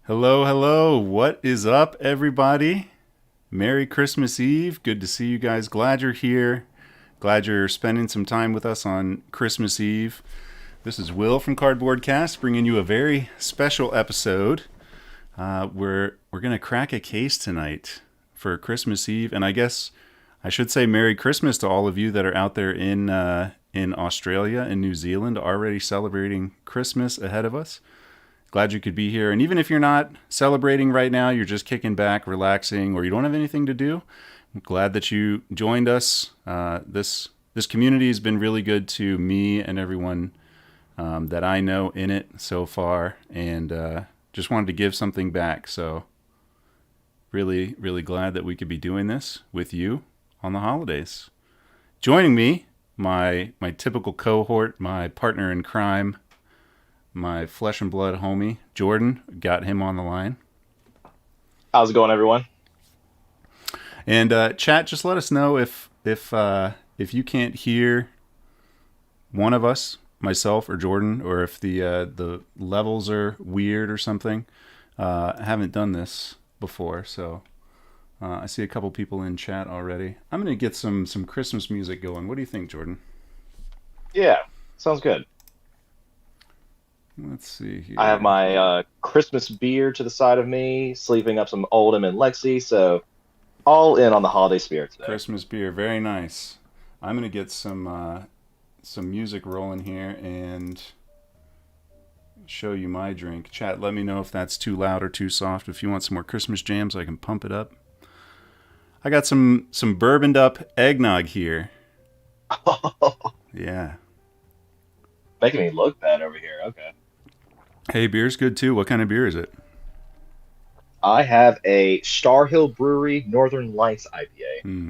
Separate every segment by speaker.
Speaker 1: Hello, hello. What is up, everybody? Merry Christmas Eve. Good to see you guys. Glad you're here. Glad you're spending some time with us on Christmas Eve. This is Will from Cardboard Cast bringing you a very special episode. We're gonna crack a case tonight for Christmas Eve, and I guess I should say Merry Christmas to all of you that are out there in Australia and New Zealand, already celebrating Christmas ahead of us. Glad you could be here. And even if you're not celebrating right now, you're just kicking back, relaxing, or you don't have anything to do, I'm glad that you joined us. This community has been really good to me and everyone that I know in it so far, and just wanted to give something back. So really, really glad that we could be doing this with you on the holidays. Joining me, my typical cohort, my partner in crime, my flesh and blood homie, Jordan. Got him on the line.
Speaker 2: How's it going, everyone?
Speaker 1: And chat, just let us know if you can't hear one of us, myself or Jordan, or if the levels are weird or something. I haven't done this before, so I see a couple people in chat already. I'm gonna get some Christmas music going. What do you think, Jordan?
Speaker 2: Yeah, sounds good.
Speaker 1: Let's see
Speaker 2: I have
Speaker 1: here.
Speaker 2: my Christmas beer to the side of me, sleeping up some Oldham and Lexi, so all in on the holiday spirit today.
Speaker 1: Christmas beer, very nice. I'm gonna get some music rolling here and show you my drink. Chat, let me know if that's too loud or too soft. If you want some more Christmas jams, I can pump it up. I got some bourboned up eggnog here. Yeah.
Speaker 2: Making me look bad over here. Okay.
Speaker 1: Hey, beer's good too. What kind of beer is it?
Speaker 2: I have a Star Hill Brewery Northern Lights IPA.
Speaker 1: Hmm,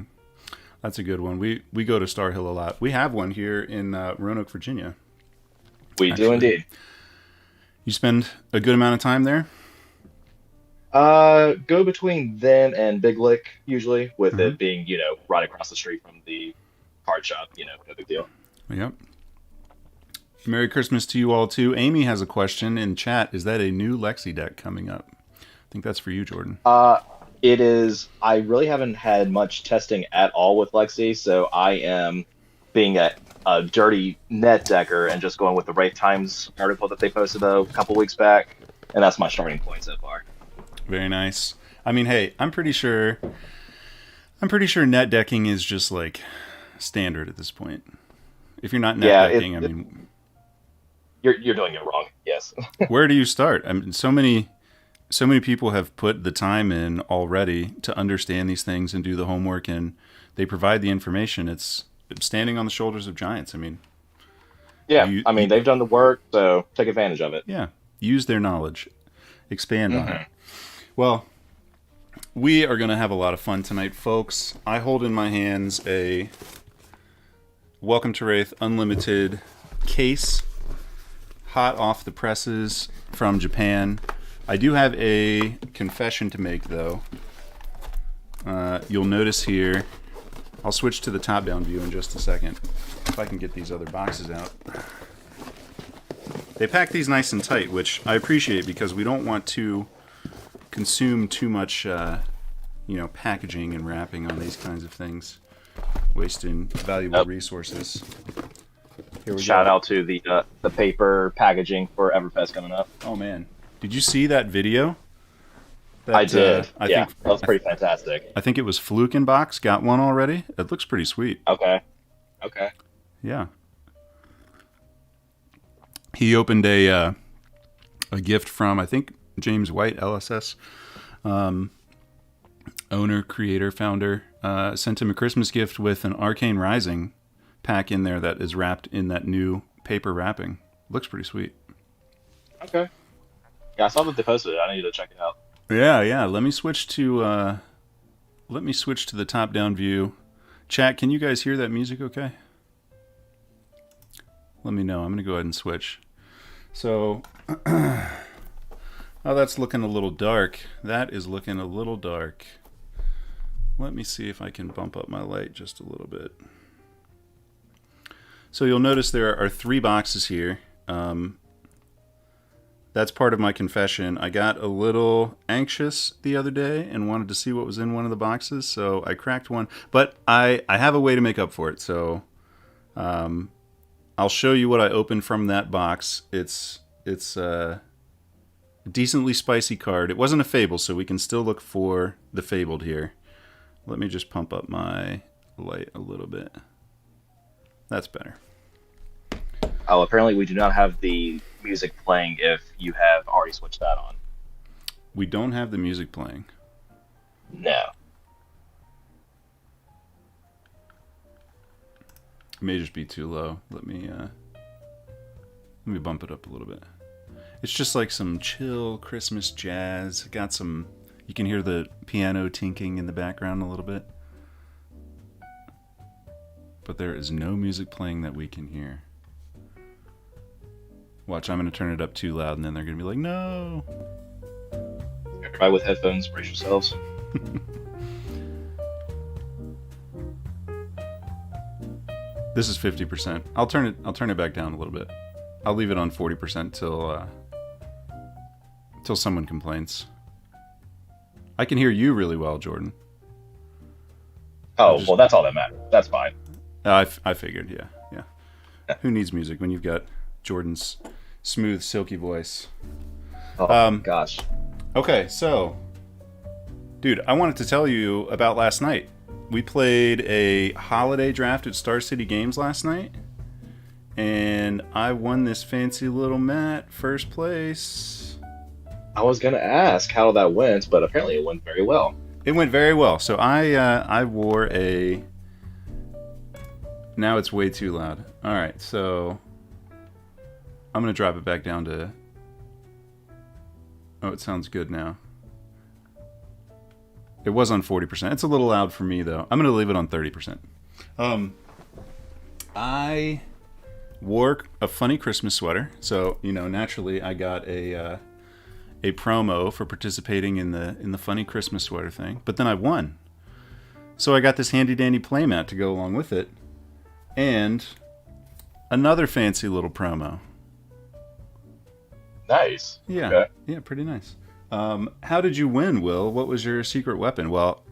Speaker 1: that's a good one. We go to Star Hill a lot. We have one here in Roanoke, Virginia.
Speaker 2: We do
Speaker 1: Actually,
Speaker 2: indeed.
Speaker 1: you spend a good amount of time there.
Speaker 2: Go between them and Big Lick usually, with
Speaker 1: Mm-hmm.
Speaker 2: it being, right across the street from the card shop. No big deal.
Speaker 1: Yep. Merry Christmas to you all too. Amy has a question in chat. Is that a new Lexi deck coming up? I think that's for you, Jordan.
Speaker 2: Uh, it is. I really haven't had much testing at all with Lexi, so I am being a dirty net decker and just going with the Rathe Times article that they posted a couple weeks back, and that's my starting point so far.
Speaker 1: Very nice. I mean, hey, I'm pretty sure net decking is just like standard at this point. If you're not net
Speaker 2: Yeah,
Speaker 1: decking, I mean,
Speaker 2: you're doing it wrong. Yes.
Speaker 1: where do you start? I mean, so many people have put the time in already to understand these things and do the homework, and they provide the information. It's standing on the shoulders of giants. I mean,
Speaker 2: Yeah,
Speaker 1: you,
Speaker 2: I
Speaker 1: you
Speaker 2: mean they've done the work, so take advantage of it.
Speaker 1: yeah, use their knowledge, expand on it.
Speaker 2: Hmm.
Speaker 1: Well, we are going to have a lot of fun tonight, folks. I hold in my hands a Welcome to Wraith Unlimited case, hot off the presses from Japan. I do have a confession to make, though. You'll notice here, I'll switch to the top-down view in just a second, if I can get these other boxes out. They pack these nice and tight, which I appreciate because we don't want to consume too much, packaging and wrapping on these kinds of things, wasting valuable
Speaker 2: Yep.
Speaker 1: resources. Here we
Speaker 2: Shout
Speaker 1: go.
Speaker 2: out to the paper packaging for Everfest coming up.
Speaker 1: Oh man, did you see that video?
Speaker 2: I
Speaker 1: That
Speaker 2: did.
Speaker 1: I
Speaker 2: Yeah,
Speaker 1: think
Speaker 2: that was pretty fantastic.
Speaker 1: I think it was Flukenbach's got one already. It looks pretty sweet.
Speaker 2: Okay. Okay.
Speaker 1: Yeah, he opened a gift from I think James White, LSS owner, creator, founder. Sent him a Christmas gift with an Arcane Rising pack in there that is wrapped in that new paper wrapping. Looks pretty sweet.
Speaker 2: Okay. Yeah, I saw that they posted it. I need to check it out.
Speaker 1: Yeah, yeah. Let me switch to the top-down view. Chat, can you guys hear that music? Okay. Let me know. I'm gonna go ahead and switch. So, oh, that's looking a little dark. That is looking a little dark. Let me see if I can bump up my light just a little bit. So you'll notice there are three boxes here. that's part of my confession. I got a little anxious the other day and wanted to see what was in one of the boxes, so I cracked one. But I have a way to make up for it, so I'll show you what I opened from that box. It's a decently spicy card. It wasn't a Fable, so we can still look for the Fabled here. Let me just pump up my light a little bit. That's better.
Speaker 2: Oh, apparently we do not have the music playing if you have already switched that on.
Speaker 1: We don't have the music playing.
Speaker 2: No.
Speaker 1: It may just be too low. Let me bump it up a little bit. It's just like some chill Christmas jazz. Got some. You can hear the piano tinking in the background a little bit. But there is no music playing that we can hear. Watch, I'm going to turn it up too loud, and then they're going to be like, no.
Speaker 2: Everybody with headphones, brace yourselves.
Speaker 1: This is 50%. I'll turn it back down a little bit. I'll leave it on 40% till someone complains. I can hear you really well, Jordan.
Speaker 2: Oh, well, that's all that matters. That's fine.
Speaker 1: I figured, yeah. Who needs music when you've got Jordan's smooth, silky voice?
Speaker 2: Oh, gosh.
Speaker 1: Okay, so, dude, I wanted to tell you about last night. We played a holiday draft at Star City Games last night, and I won this fancy little mat, first place.
Speaker 2: I was going to ask how that went, but apparently it went very well.
Speaker 1: It went very well. So I wore a... Now it's way too loud. All right, so I'm going to drop it back down to... Oh, it sounds good now. It was on 40%. It's a little loud for me, though. I'm going to leave it on 30%. I wore a funny Christmas sweater. So, naturally I got a promo for participating in the funny Christmas sweater thing. But then I won. So I got this handy dandy playmat to go along with it. And another fancy little promo.
Speaker 2: Nice.
Speaker 1: Yeah.
Speaker 2: Okay.
Speaker 1: Yeah, pretty nice. How did you win, Will? What was your secret weapon? Well,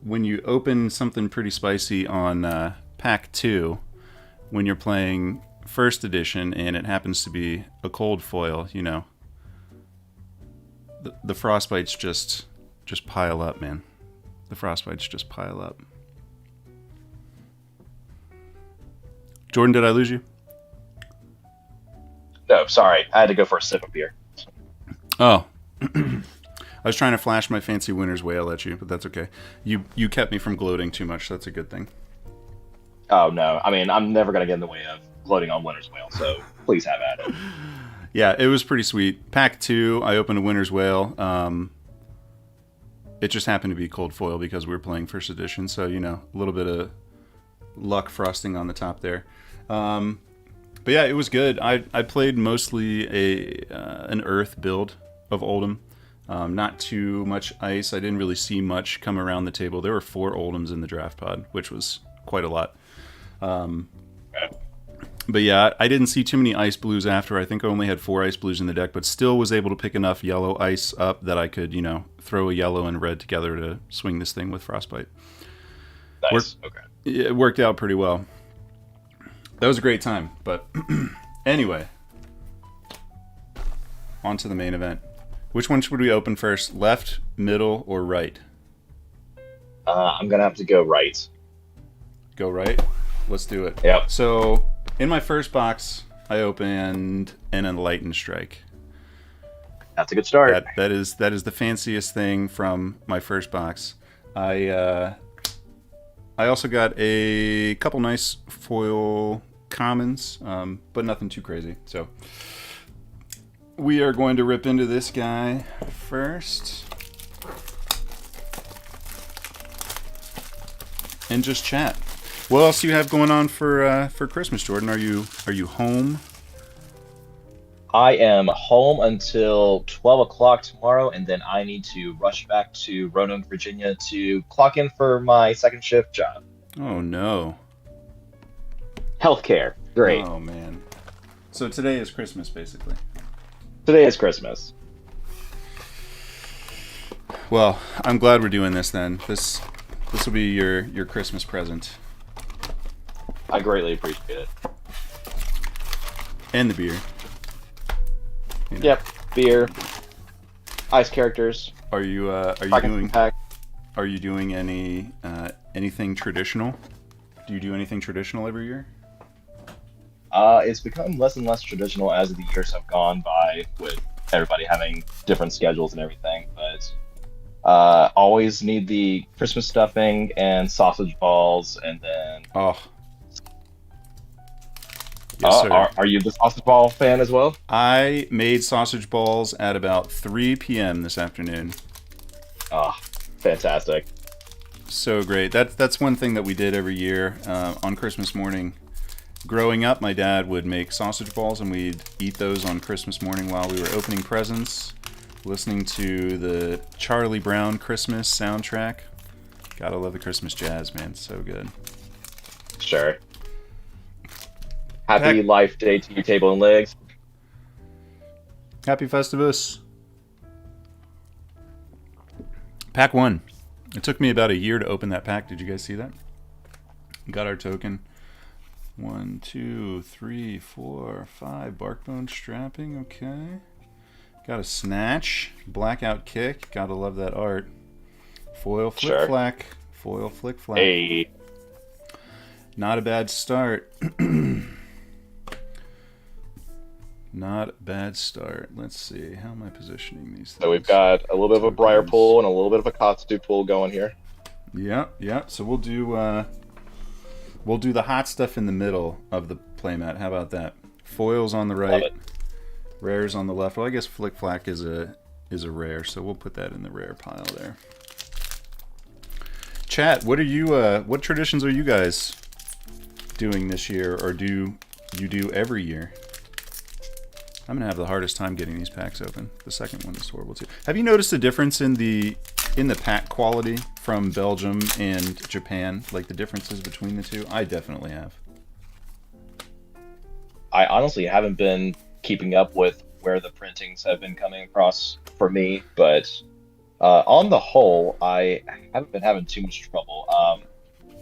Speaker 1: when you open something pretty spicy on Pack 2, when you're playing First Edition and it happens to be a cold foil, the frostbites just pile up, man. The frostbites just pile up. Jordan, did I lose you?
Speaker 2: No, sorry. I had to go for a sip of beer.
Speaker 1: Oh. I was trying to flash my fancy winner's whale at you, but that's okay. You kept me from gloating too much. That's a good thing.
Speaker 2: Oh, no. I mean, I'm never going to get in the way of gloating on Winner's Whale, so please have at it.
Speaker 1: Yeah, it was pretty sweet. Pack 2, I opened a winner's whale. It just happened to be cold foil because we were playing First Edition, so, a little bit of luck frosting on the top there. But yeah, it was good. I played mostly an Earth build of Oldhim. Not too much ice. I didn't really see much come around the table. There were 4 Oldhims in the draft pod, which was quite a lot. But yeah, I didn't see too many ice blues after. I think I only had 4 ice blues in the deck, but still was able to pick enough yellow ice up that I could, throw a yellow and red together to swing this thing with Frostbite.
Speaker 2: Nice. Okay.
Speaker 1: It worked out pretty well. That was a great time, but anyway, on to the main event. Which one should we open first? Left, middle, or right?
Speaker 2: I'm going to have to go right.
Speaker 1: Go right? Let's do it.
Speaker 2: Yep.
Speaker 1: So, in my first box, I opened an Enlightened Strike.
Speaker 2: That's a good start.
Speaker 1: That is the fanciest thing from my first box. I also got a couple nice foil commons, but nothing too crazy. So we are going to rip into this guy first and just chat. What else do you have going on for Christmas, Jordan? Are you home?
Speaker 2: I am home until 12 o'clock tomorrow, and then I need to rush back to Roanoke, Virginia to clock in for my second shift job.
Speaker 1: Oh, no.
Speaker 2: Healthcare. Great.
Speaker 1: Oh, man. So today is Christmas, basically.
Speaker 2: Today is Christmas.
Speaker 1: Well, I'm glad we're doing this then. This will be your Christmas present.
Speaker 2: I greatly appreciate it.
Speaker 1: And the beer. You know.
Speaker 2: Yep, beer, ice characters,
Speaker 1: Are you
Speaker 2: Dragon pack.
Speaker 1: doing anything traditional? Do you do anything traditional every year?
Speaker 2: It's become less and less traditional as the years have gone by, with everybody having different schedules and everything. But always need the Christmas stuffing and sausage balls, and then
Speaker 1: Oh, yes, sir.
Speaker 2: are you the sausage ball fan as well?
Speaker 1: I made sausage balls at about 3 p.m. this afternoon.
Speaker 2: Oh, fantastic.
Speaker 1: So great. That's one thing that we did every year on Christmas morning. Growing up, my dad would make sausage balls, and we'd eat those on Christmas morning while we were opening presents, listening to the Charlie Brown Christmas soundtrack. Gotta love the Christmas jazz, man. It's so good.
Speaker 2: Sure. Happy
Speaker 1: Heck.
Speaker 2: Life Day to you, table and legs.
Speaker 1: Happy Festivus. Pack 1. It took me about a year to open that pack. Did you guys see that? Got our token. 1, 2, 3, 4, 5. Barkbone strapping. Okay. Got a snatch. Blackout kick. Gotta love that art. Foil flick
Speaker 2: Sure.
Speaker 1: flack. Foil flick flack.
Speaker 2: Hey,
Speaker 1: Not a bad start. Not a bad start. Let's see. How am I positioning these things?
Speaker 2: so we've got a little bit of a briar pool and a little bit of a Katsu pool going here.
Speaker 1: Yeah, yeah. So we'll do the hot stuff in the middle of the playmat. How about that? Foils on the
Speaker 2: Love
Speaker 1: right,
Speaker 2: it.
Speaker 1: rares on the left. Well, I guess Flick Flack is a rare, so we'll put that in the rare pile there. Chat, what traditions are you guys doing this year, or do you do every year? I'm gonna have the hardest time getting these packs open. The second one is horrible too. Have you noticed a difference in the pack quality from Belgium and Japan? Like the differences between the two? I definitely have.
Speaker 2: I honestly haven't been keeping up with where the printings have been coming across for me, but on the whole, I haven't been having too much trouble.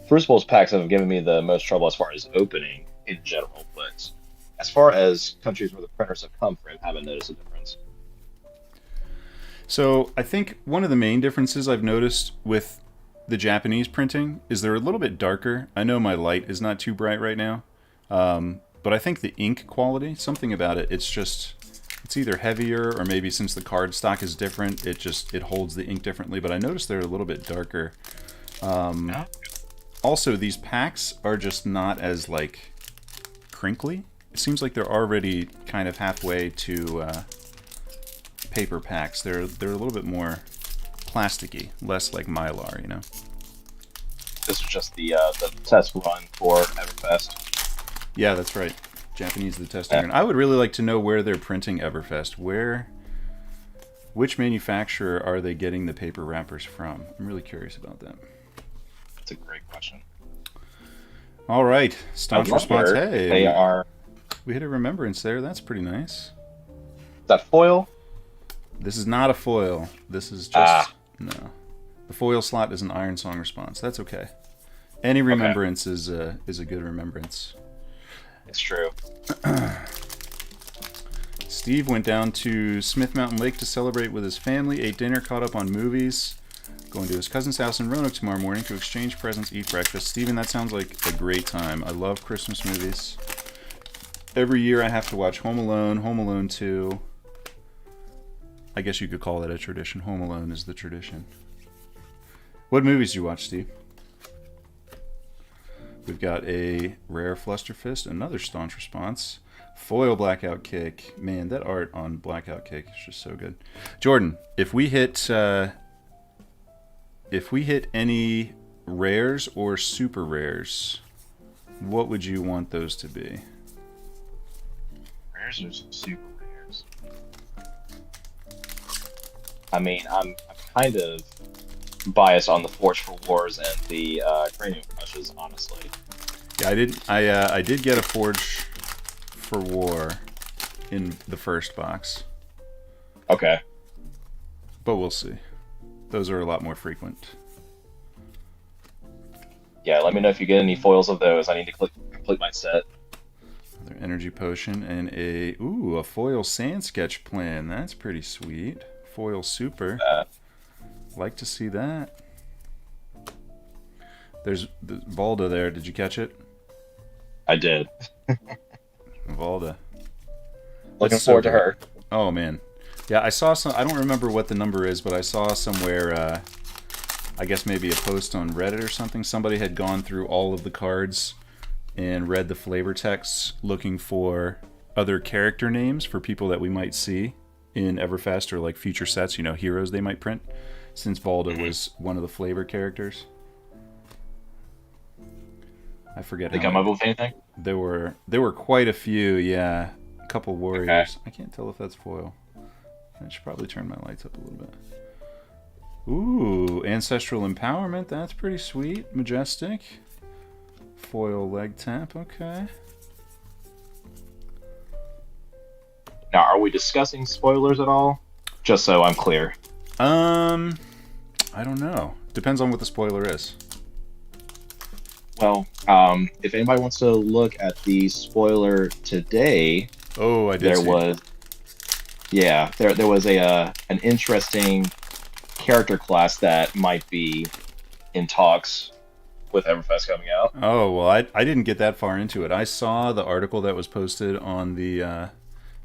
Speaker 2: Crucibles packs have given me the most trouble as far as opening in general, but as far as countries where the printers have come from, I haven't noticed a difference.
Speaker 1: So I think one of the main differences I've noticed with the Japanese printing is they're a little bit darker. I know my light is not too bright right now, but I think the ink quality, something about it, it's either heavier, or maybe since the card stock is different, it holds the ink differently. But I noticed they're a little bit darker. Also, these packs are just not as like crinkly. It seems like they're already kind of halfway to paper packs. They're a little bit more plasticky, less like Mylar, you know.
Speaker 2: This is just the test run for Everfest.
Speaker 1: Yeah, that's right. Japanese the testing run. I would really like to know where they're printing Everfest. Which manufacturer are they getting the paper wrappers from? I'm really curious about that.
Speaker 2: That's a great question.
Speaker 1: All right, staunch
Speaker 2: I
Speaker 1: response.
Speaker 2: wonder
Speaker 1: Hey,
Speaker 2: if they are.
Speaker 1: we hit a remembrance there. That's pretty nice.
Speaker 2: Is that foil?
Speaker 1: This is not a foil. This is just no. The foil slot is an Iron Song response. That's okay. Any remembrance is a good remembrance.
Speaker 2: It's true.
Speaker 1: Steve went down to Smith Mountain Lake to celebrate with his family, ate dinner, caught up on movies, going to his cousin's house in Roanoke tomorrow morning to exchange presents, eat breakfast. Steven, that sounds like a great time. I love Christmas movies. Every year I have to watch Home Alone, Home Alone 2. I guess you could call that a tradition. Home Alone is the tradition. What movies do you watch, Steve? We've got a rare Flusterfist, another staunch response. Foil Blackout Kick. Man, that art on Blackout Kick is just so good. Jordan, if we hit any rares or super rares, what would you want those to be?
Speaker 2: Rares or super rares? I mean, I'm kind of biased on the Forge for Wars and the Cranium Crushes, honestly.
Speaker 1: Yeah, I did get a Forge for War in the first box.
Speaker 2: Okay.
Speaker 1: but we'll see. Those are a lot more frequent.
Speaker 2: Yeah, let me know if you get any foils of those. I need to complete my set.
Speaker 1: Another energy potion and a foil sand sketch plan. That's pretty sweet. Foil super. Like to see that. There's the Valda there. Did you catch it?
Speaker 2: I did.
Speaker 1: Valda.
Speaker 2: Looking
Speaker 1: That's so
Speaker 2: forward to
Speaker 1: great.
Speaker 2: her.
Speaker 1: Oh man. Yeah, I saw some. I don't remember what the number is, but I saw somewhere. I guess maybe a post on Reddit or something. Somebody had gone through all of the cards and read the flavor texts, looking for other character names for people that we might see in Everfest or like future sets. You know, heroes they might print. Since Valda was one of the flavor characters. I forget
Speaker 2: They
Speaker 1: how
Speaker 2: come
Speaker 1: many.
Speaker 2: up with anything?
Speaker 1: There were quite a few, yeah. A couple warriors. I can't tell if that's foil. I should probably turn my lights up a little bit. Ooh, ancestral empowerment. That's pretty sweet. Majestic. Foil leg tap. Okay.
Speaker 2: Now, are we discussing spoilers at all? Just so I'm clear.
Speaker 1: I don't know. Depends on what the spoiler is.
Speaker 2: Well, if anybody wants to look at the spoiler today,
Speaker 1: Oh, I did
Speaker 2: there
Speaker 1: see.
Speaker 2: was, yeah, there was an interesting character class that might be in talks with Everfest coming out.
Speaker 1: Oh, well, I didn't get that far into it. I saw the article that was posted on the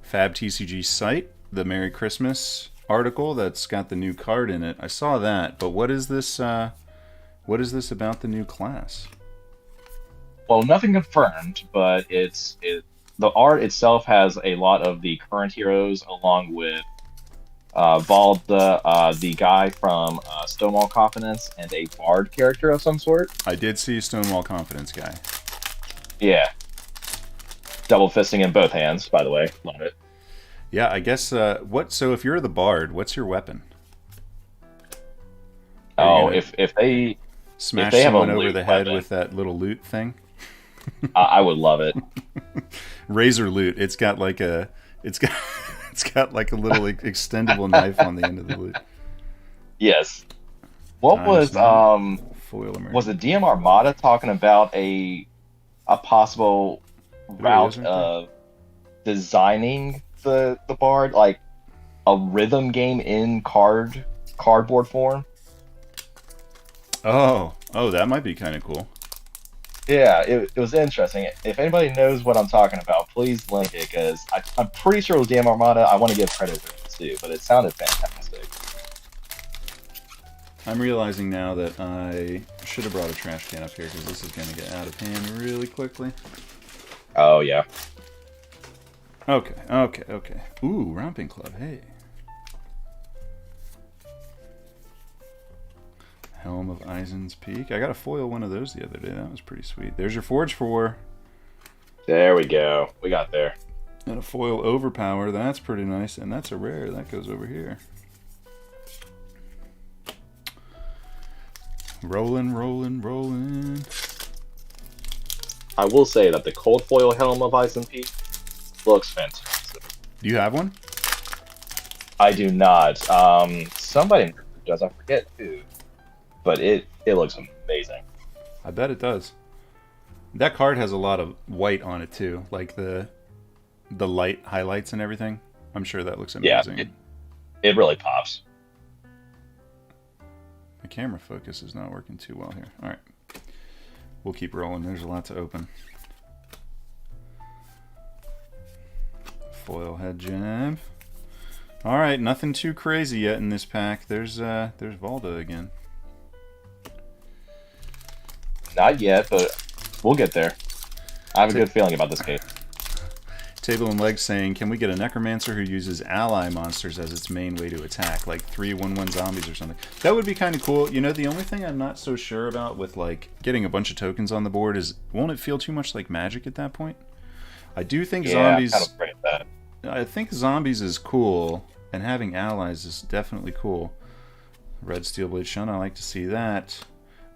Speaker 1: Fab TCG site, the Merry Christmas article that's got the new card in it. I saw that, but what is this about the new class?
Speaker 2: Well, nothing confirmed, but the art itself has a lot of the current heroes, along with Valda, the guy from Stonewall Confidence, and a Bard character of some sort.
Speaker 1: I did see Stonewall Confidence guy.
Speaker 2: Yeah, double fisting in both hands. By the way, love it.
Speaker 1: Yeah, I guess so if you're the bard, what's your weapon?
Speaker 2: Oh, if they
Speaker 1: smash
Speaker 2: they have a
Speaker 1: someone over
Speaker 2: loot
Speaker 1: the head
Speaker 2: weapon,
Speaker 1: with that little loot thing?
Speaker 2: I would love it.
Speaker 1: Razor loot. It's got like a like a little extendable knife on the end of the loot.
Speaker 2: Yes. What was
Speaker 1: foil emergence.
Speaker 2: was it DM Armada talking about a possible route
Speaker 1: right
Speaker 2: of designing the bard, like a rhythm game in cardboard form?
Speaker 1: Oh, that might be kind of cool.
Speaker 2: Yeah, it was interesting. If anybody knows what I'm talking about, please link it, because I'm pretty sure it was DM Armada. I want to give credit to it too, but it sounded fantastic.
Speaker 1: I'm realizing now that I should have brought a trash can up here because this is going to get out of hand really quickly.
Speaker 2: Oh yeah.
Speaker 1: Okay. Ooh, Romping Club, hey. Helm of Eisen's Peak. I got a foil one of those the other day. That was pretty sweet. There's your Forge 4.
Speaker 2: There we go. We got there.
Speaker 1: And a foil Overpower. That's pretty nice. And that's a rare. That goes over here. Rolling.
Speaker 2: I will say that the cold foil Helm of Ice and Peak looks fantastic.
Speaker 1: Do you have one?
Speaker 2: I do not. Somebody does. I forget who, but it looks amazing.
Speaker 1: I bet it does. That card has a lot of white on it too, like the light highlights and everything. I'm sure that looks amazing.
Speaker 2: Yeah, it really pops.
Speaker 1: The camera focus is not working too well here. All right, we'll keep rolling. There's a lot to open. Foil head jab. All right, nothing too crazy yet in this pack. There's Valda again.
Speaker 2: Not yet, but we'll get there. I have a good feeling about this case.
Speaker 1: Table and Legs saying, can we get a Necromancer who uses ally monsters as its main way to attack, like 3/1/1 zombies or something? That would be kind of cool. You know, the only thing I'm not so sure about with like getting a bunch of tokens on the board is, won't it feel too much like Magic at that point? I do think zombies.
Speaker 2: I'm kind of afraid of that.
Speaker 1: I think zombies is cool, and having allies is definitely cool. Red Steelblade Shun, I like to see that.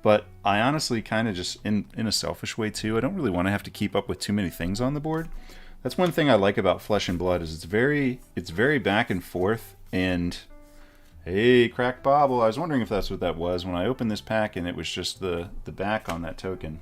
Speaker 1: But I honestly kind of just, in a selfish way too, I don't really want to have to keep up with too many things on the board. That's one thing I like about Flesh and Blood is it's very back and forth And hey, cracked bauble. I was wondering if that's what that was when I opened this pack, and it was just the back on that token.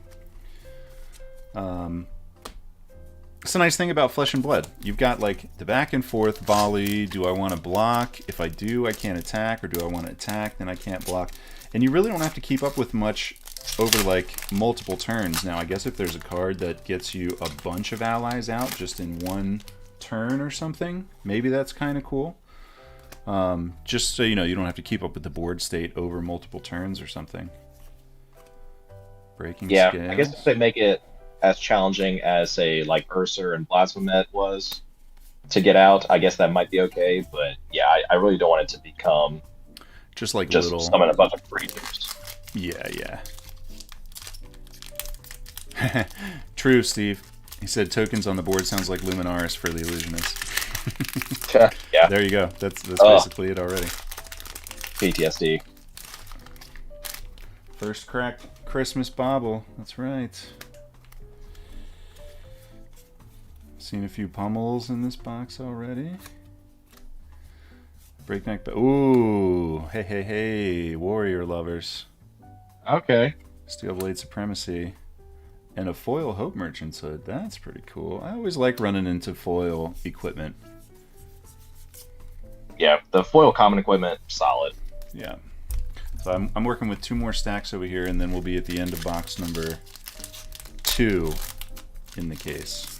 Speaker 1: It's a nice thing about Flesh and Blood. You've got like the back and forth volley. Do I want to block? If I do, I can't attack. Or do I want to attack? Then I can't block. And you really don't have to keep up with much over like multiple turns. Now, I guess if there's a card that gets you a bunch of allies out just in one turn or something, maybe that's kind of cool. Just so you know, you don't have to keep up with the board state over multiple turns or something. Breaking
Speaker 2: Yeah,
Speaker 1: scales.
Speaker 2: I guess if they make it as challenging as, say, like Ursa and Blasphemet was to get out, I guess that might be okay. But yeah, I really don't want it to become
Speaker 1: just like
Speaker 2: just
Speaker 1: little.
Speaker 2: summon a bunch of creatures.
Speaker 1: Yeah. True, Steve. He said tokens on the board sounds like Luminaris for the Illusionist.
Speaker 2: Yeah.
Speaker 1: There you go. That's basically it already.
Speaker 2: PTSD.
Speaker 1: First cracked Christmas bauble. That's right. Seen a few pummels in this box already. Breakneck. Ooh. Hey. Warrior lovers.
Speaker 2: Okay.
Speaker 1: Steelblade Supremacy. And a foil Hope Merchant's Hood. That's pretty cool. I always like running into foil equipment.
Speaker 2: Yeah, the foil common equipment, solid.
Speaker 1: Yeah. So I'm working with 2 more stacks over here, and then we'll be at the end of box number 2 in the case.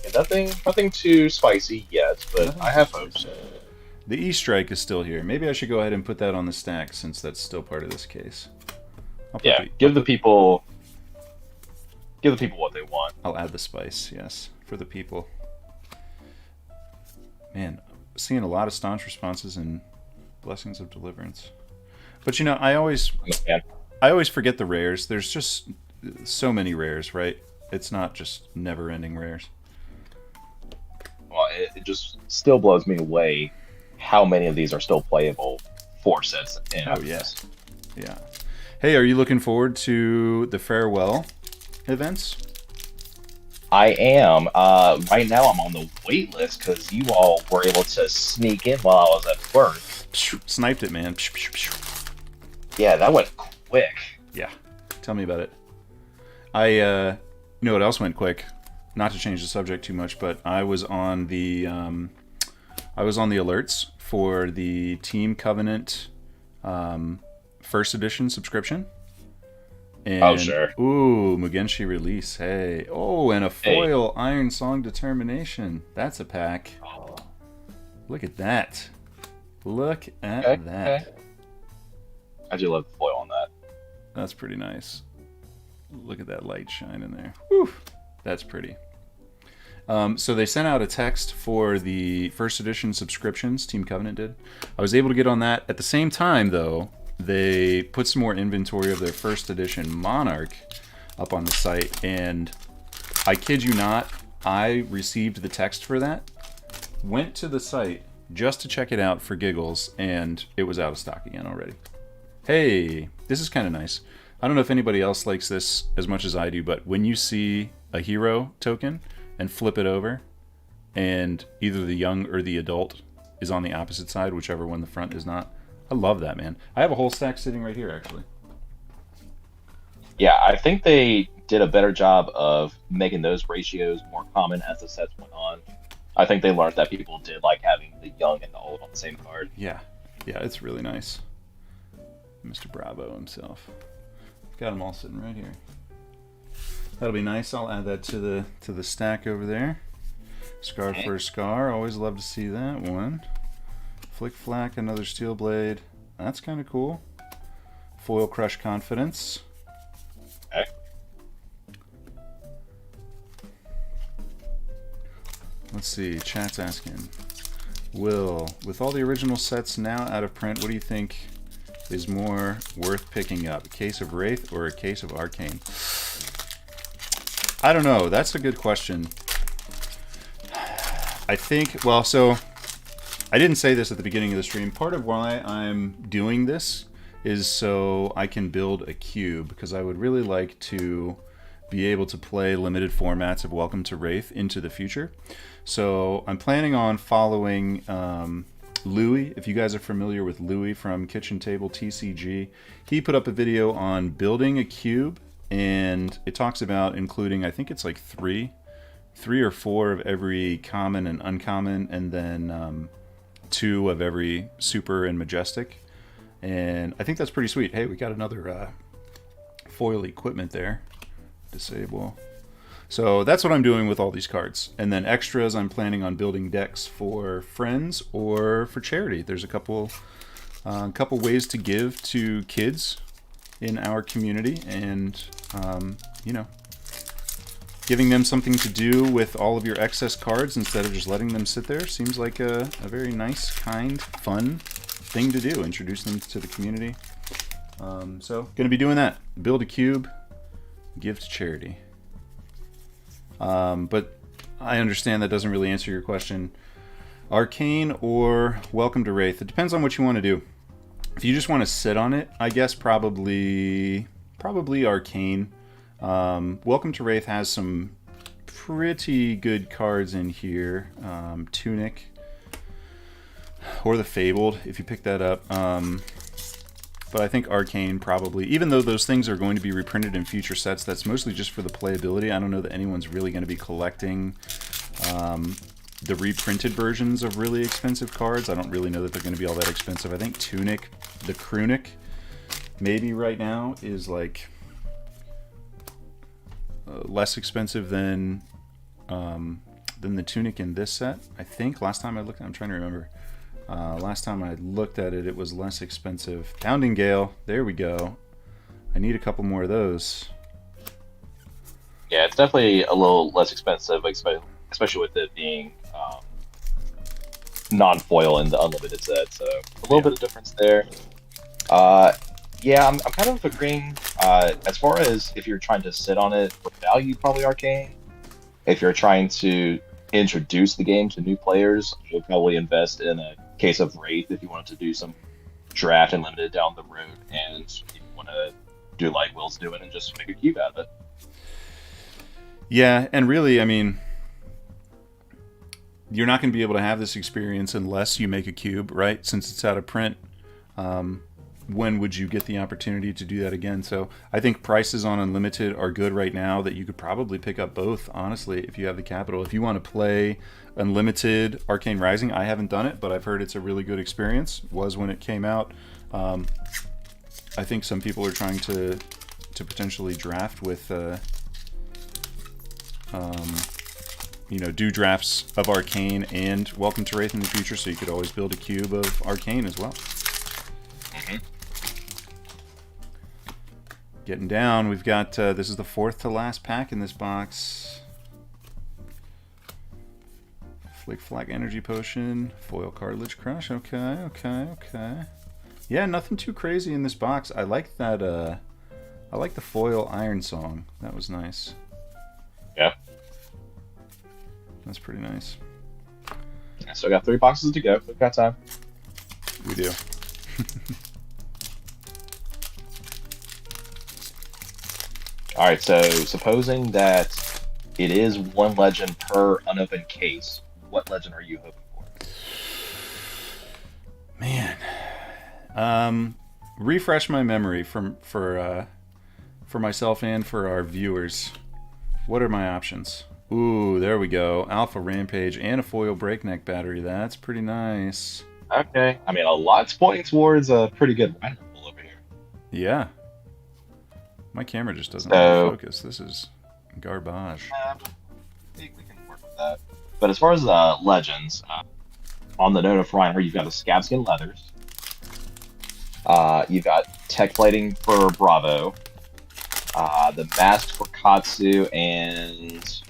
Speaker 2: Yeah, nothing too spicy yet, but I have hopes.
Speaker 1: The E-Strike is still here. Maybe I should go ahead and put that on the stack since that's still part of this case.
Speaker 2: Yeah, give the people what they want.
Speaker 1: I'll add the spice, yes, for the people. Man, seeing a lot of staunch responses and Blessings of Deliverance. But you know, I always forget the rares. There's just so many rares, right? It's not just never-ending rares.
Speaker 2: Well, it just still blows me away how many of these are still playable 4 sets in.
Speaker 1: Oh, yes. Yeah. Hey, are you looking forward to the farewell events?
Speaker 2: I am. Right now I'm on the wait list because you all were able to sneak in while I was at work.
Speaker 1: Sniped it, man.
Speaker 2: Yeah, that went quick.
Speaker 1: Yeah. Tell me about it. You know what else went quick? Not to change the subject too much, but I was on the alerts for the Team Covenant first edition subscription. And,
Speaker 2: oh, sure.
Speaker 1: Ooh, Mugenshi release. Hey. Oh, and a foil Iron Song Determination. That's a pack.
Speaker 2: Oh.
Speaker 1: Look at that. Look at that.
Speaker 2: Okay. I do love the foil on that.
Speaker 1: That's pretty nice. Look at that light shine in there. Whew. That's pretty. So they sent out a text for the first edition subscriptions. Team Covenant did. I was able to get on that. At the same time, though, they put some more inventory of their first edition Monarch up on the site, and I kid you not, I received the text for that, went to the site just to check it out for giggles, and it was out of stock again already. Hey, this is kind of nice. I don't know if anybody else likes this as much as I do, but when you see a hero token and flip it over, and either the young or the adult is on the opposite side, whichever one the front is not, I love that, man. I have a whole stack sitting right here, actually.
Speaker 2: Yeah, I think they did a better job of making those ratios more common as the sets went on. I think they learned that people did like having the young and the old on the same card.
Speaker 1: Yeah, it's really nice. Mr. Bravo himself. Got them all sitting right here. That'll be nice. I'll add that to the stack over there. Scar for a Scar. Always love to see that one. Flick Flack, another Steel Blade. That's kind of cool. Foil Crush Confidence.
Speaker 2: Okay.
Speaker 1: Let's see. Chat's asking. Will, with all the original sets now out of print, what do you think is more worth picking up? A case of Rathe or a case of Arcane? I don't know. That's a good question. I think, well, so I didn't say this at the beginning of the stream. Part of why I'm doing this is so I can build a cube, because I would really like to be able to play limited formats of Welcome to Rathe into the future. So I'm planning on following Louis. If you guys are familiar with Louis from Kitchen Table TCG, he put up a video on building a cube, and it talks about including, I think it's like three or four of every common and uncommon, and then two of every super and majestic. And I think that's pretty sweet. Hey, we got another foil equipment there. Disable. So that's what I'm doing with all these cards. And then extras, I'm planning on building decks for friends or for charity. There's a couple ways to give to kids in our community, and giving them something to do with all of your excess cards instead of just letting them sit there seems like a very nice, kind, fun thing to do. Introduce them to the community. So going to be doing that. Build a cube, give to charity. But I understand that doesn't really answer your question. Arcane or Welcome to Rathe? It depends on what you want to do. If you just want to sit on it, I guess probably Arcane. Welcome to Rathe has some pretty good cards in here. Tunic or the Fabled, if you pick that up. But I think Arcane probably, even though those things are going to be reprinted in future sets, that's mostly just for the playability. I don't know that anyone's really going to be collecting the reprinted versions of really expensive cards. I don't really know that they're going to be all that expensive. I think Tunic, the Krunic, maybe right now is like less expensive than the Tunic in this set. I think last time I looked, I'm trying to remember. Last time I looked at it, it was less expensive. Pounding Gale, there we go. I need a couple more of those.
Speaker 2: Yeah, it's definitely a little less expensive, especially with it being non-foil in the unlimited set. So a little bit of difference there. Yeah, I'm kind of agreeing. As far as if you're trying to sit on it for value, probably Arcane. If you're trying to introduce the game to new players, you'll probably invest in a case of Wraith if you wanted to do some draft and limited down the road, and if you want to do like Will's doing and just make a cube out of it.
Speaker 1: Yeah, and really, I mean, you're not going to be able to have this experience unless you make a cube, right? Since it's out of print. When would you get the opportunity to do that again? So I think prices on Unlimited are good right now, that you could probably pick up both, honestly, if you have the capital. If you want to play Unlimited Arcane Rising, I haven't done it, but I've heard it's a really good experience. Was when it came out. I think some people are trying to potentially draft with, do drafts of Arcane and Welcome to Rathe in the future, so you could always build a cube of Arcane as well. Getting down, we've got, this is the fourth to last pack in this box. Flick Flag Energy Potion, Foil Cartilage Crush, okay. Yeah, nothing too crazy in this box. I like that, I like the foil Iron Song. That was nice.
Speaker 2: Yeah.
Speaker 1: That's pretty nice.
Speaker 2: So I got 3 boxes to go. We've got time.
Speaker 1: We do.
Speaker 2: Alright, so supposing that it is 1 legend per unopened case, what legend are you hoping for?
Speaker 1: Man. Refresh my memory for myself and for our viewers. What are my options? Ooh, there we go. Alpha Rampage and a foil Breakneck Battery. That's pretty nice.
Speaker 2: Okay. I mean, a lot's pointing towards a pretty good lineup over here.
Speaker 1: Yeah. My camera just doesn't really focus. This is garbage.
Speaker 2: I think we can work with that. But as far as legends, on the note of Reiner, you've got the Scabskin Leathers. You've got Tech Plating for Bravo. The Mask for Katsu, and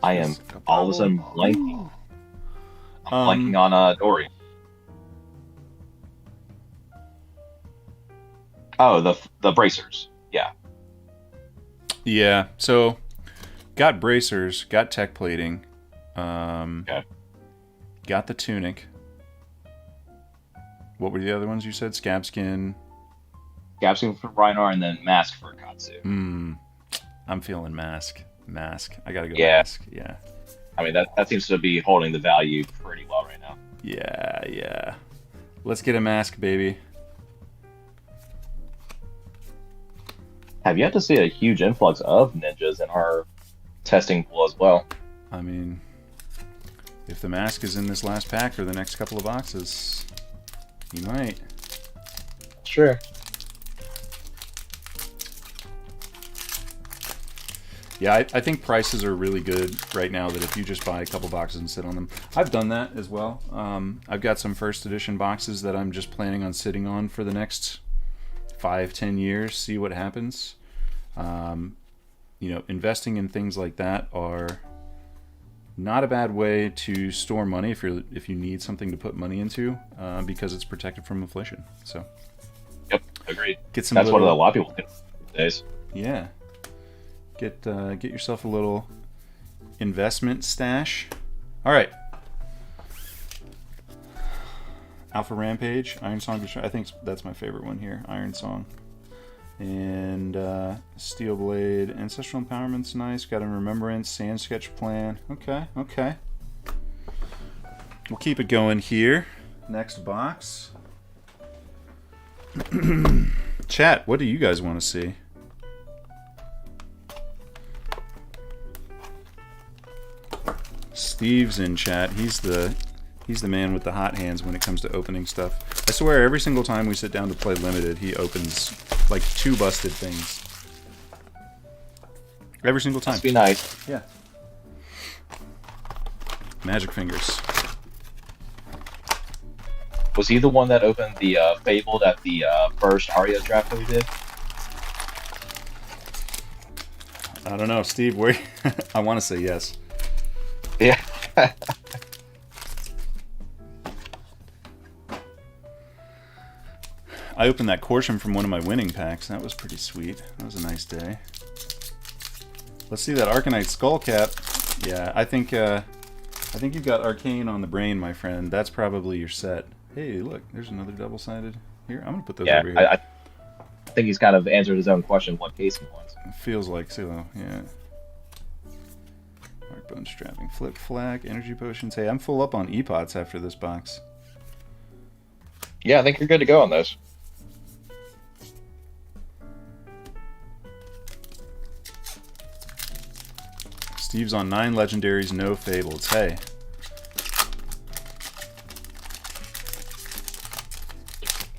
Speaker 2: I am all of a sudden blanking. I'm blanking on Dory. Oh, the bracers. Yeah.
Speaker 1: Yeah. So, got bracers, got tech plating, okay. Got the tunic. What were the other ones you said? Scabskin.
Speaker 2: Scabskin for Rhinar, and then Mask for Katsu.
Speaker 1: I'm feeling mask. Mask. I gotta go
Speaker 2: Yeah,
Speaker 1: mask. Yeah.
Speaker 2: I mean that seems to be holding the value pretty well right now.
Speaker 1: Yeah, yeah. Let's get a mask, baby.
Speaker 2: Have yet to see a huge influx of ninjas in our testing pool as well.
Speaker 1: I mean, if the mask is in this last pack or the next couple of boxes, he might.
Speaker 2: Sure.
Speaker 1: Yeah, I think prices are really good right now that if you just buy a couple boxes and sit on them. I've done that as well. I've got some first edition boxes that I'm just planning on sitting on for the next 5-10 years, see what happens. Investing in things like that are not a bad way to store money if you need something to put money into, because it's protected from inflation. So,
Speaker 2: Yep, agreed.
Speaker 1: Get some.
Speaker 2: That's what a lot of people do these days.
Speaker 1: Yeah. Get yourself a little investment stash. All right. Alpha Rampage, Iron Song. I think that's my favorite one here. Iron Song. And Steel Blade, Ancestral Empowerment's nice. Got a Remembrance, Sand Sketch Plan. Okay. We'll keep it going here. Next box. Chat, what do you guys want to see? Steve's in chat. He's the man with the hot hands when it comes to opening stuff. I swear, every single time we sit down to play Limited, he opens like 2 busted things. Every single time.
Speaker 2: Must be nice.
Speaker 1: Yeah. Magic fingers.
Speaker 2: Was he the one that opened the Fabled at the first Aria draft that we did?
Speaker 1: I don't know, Steve. Where? I want to say yes.
Speaker 2: Yeah.
Speaker 1: I opened that Corsham from one of my winning packs. That was pretty sweet. That was a nice day. Let's see that Arcanite Skullcap. Yeah, I think you've got Arcane on the brain, my friend. That's probably your set. Hey, look, there's another double-sided. Here, I'm gonna put those over here.
Speaker 2: I think he's kind of answered his own question what case he wants.
Speaker 1: It feels like so, yeah. Bone Strapping, Flip Flag, Energy Potions. Hey, I'm full up on E-Pots after this box.
Speaker 2: Yeah, I think you're good to go on those.
Speaker 1: Steve's on 9 legendaries, no fables. Hey.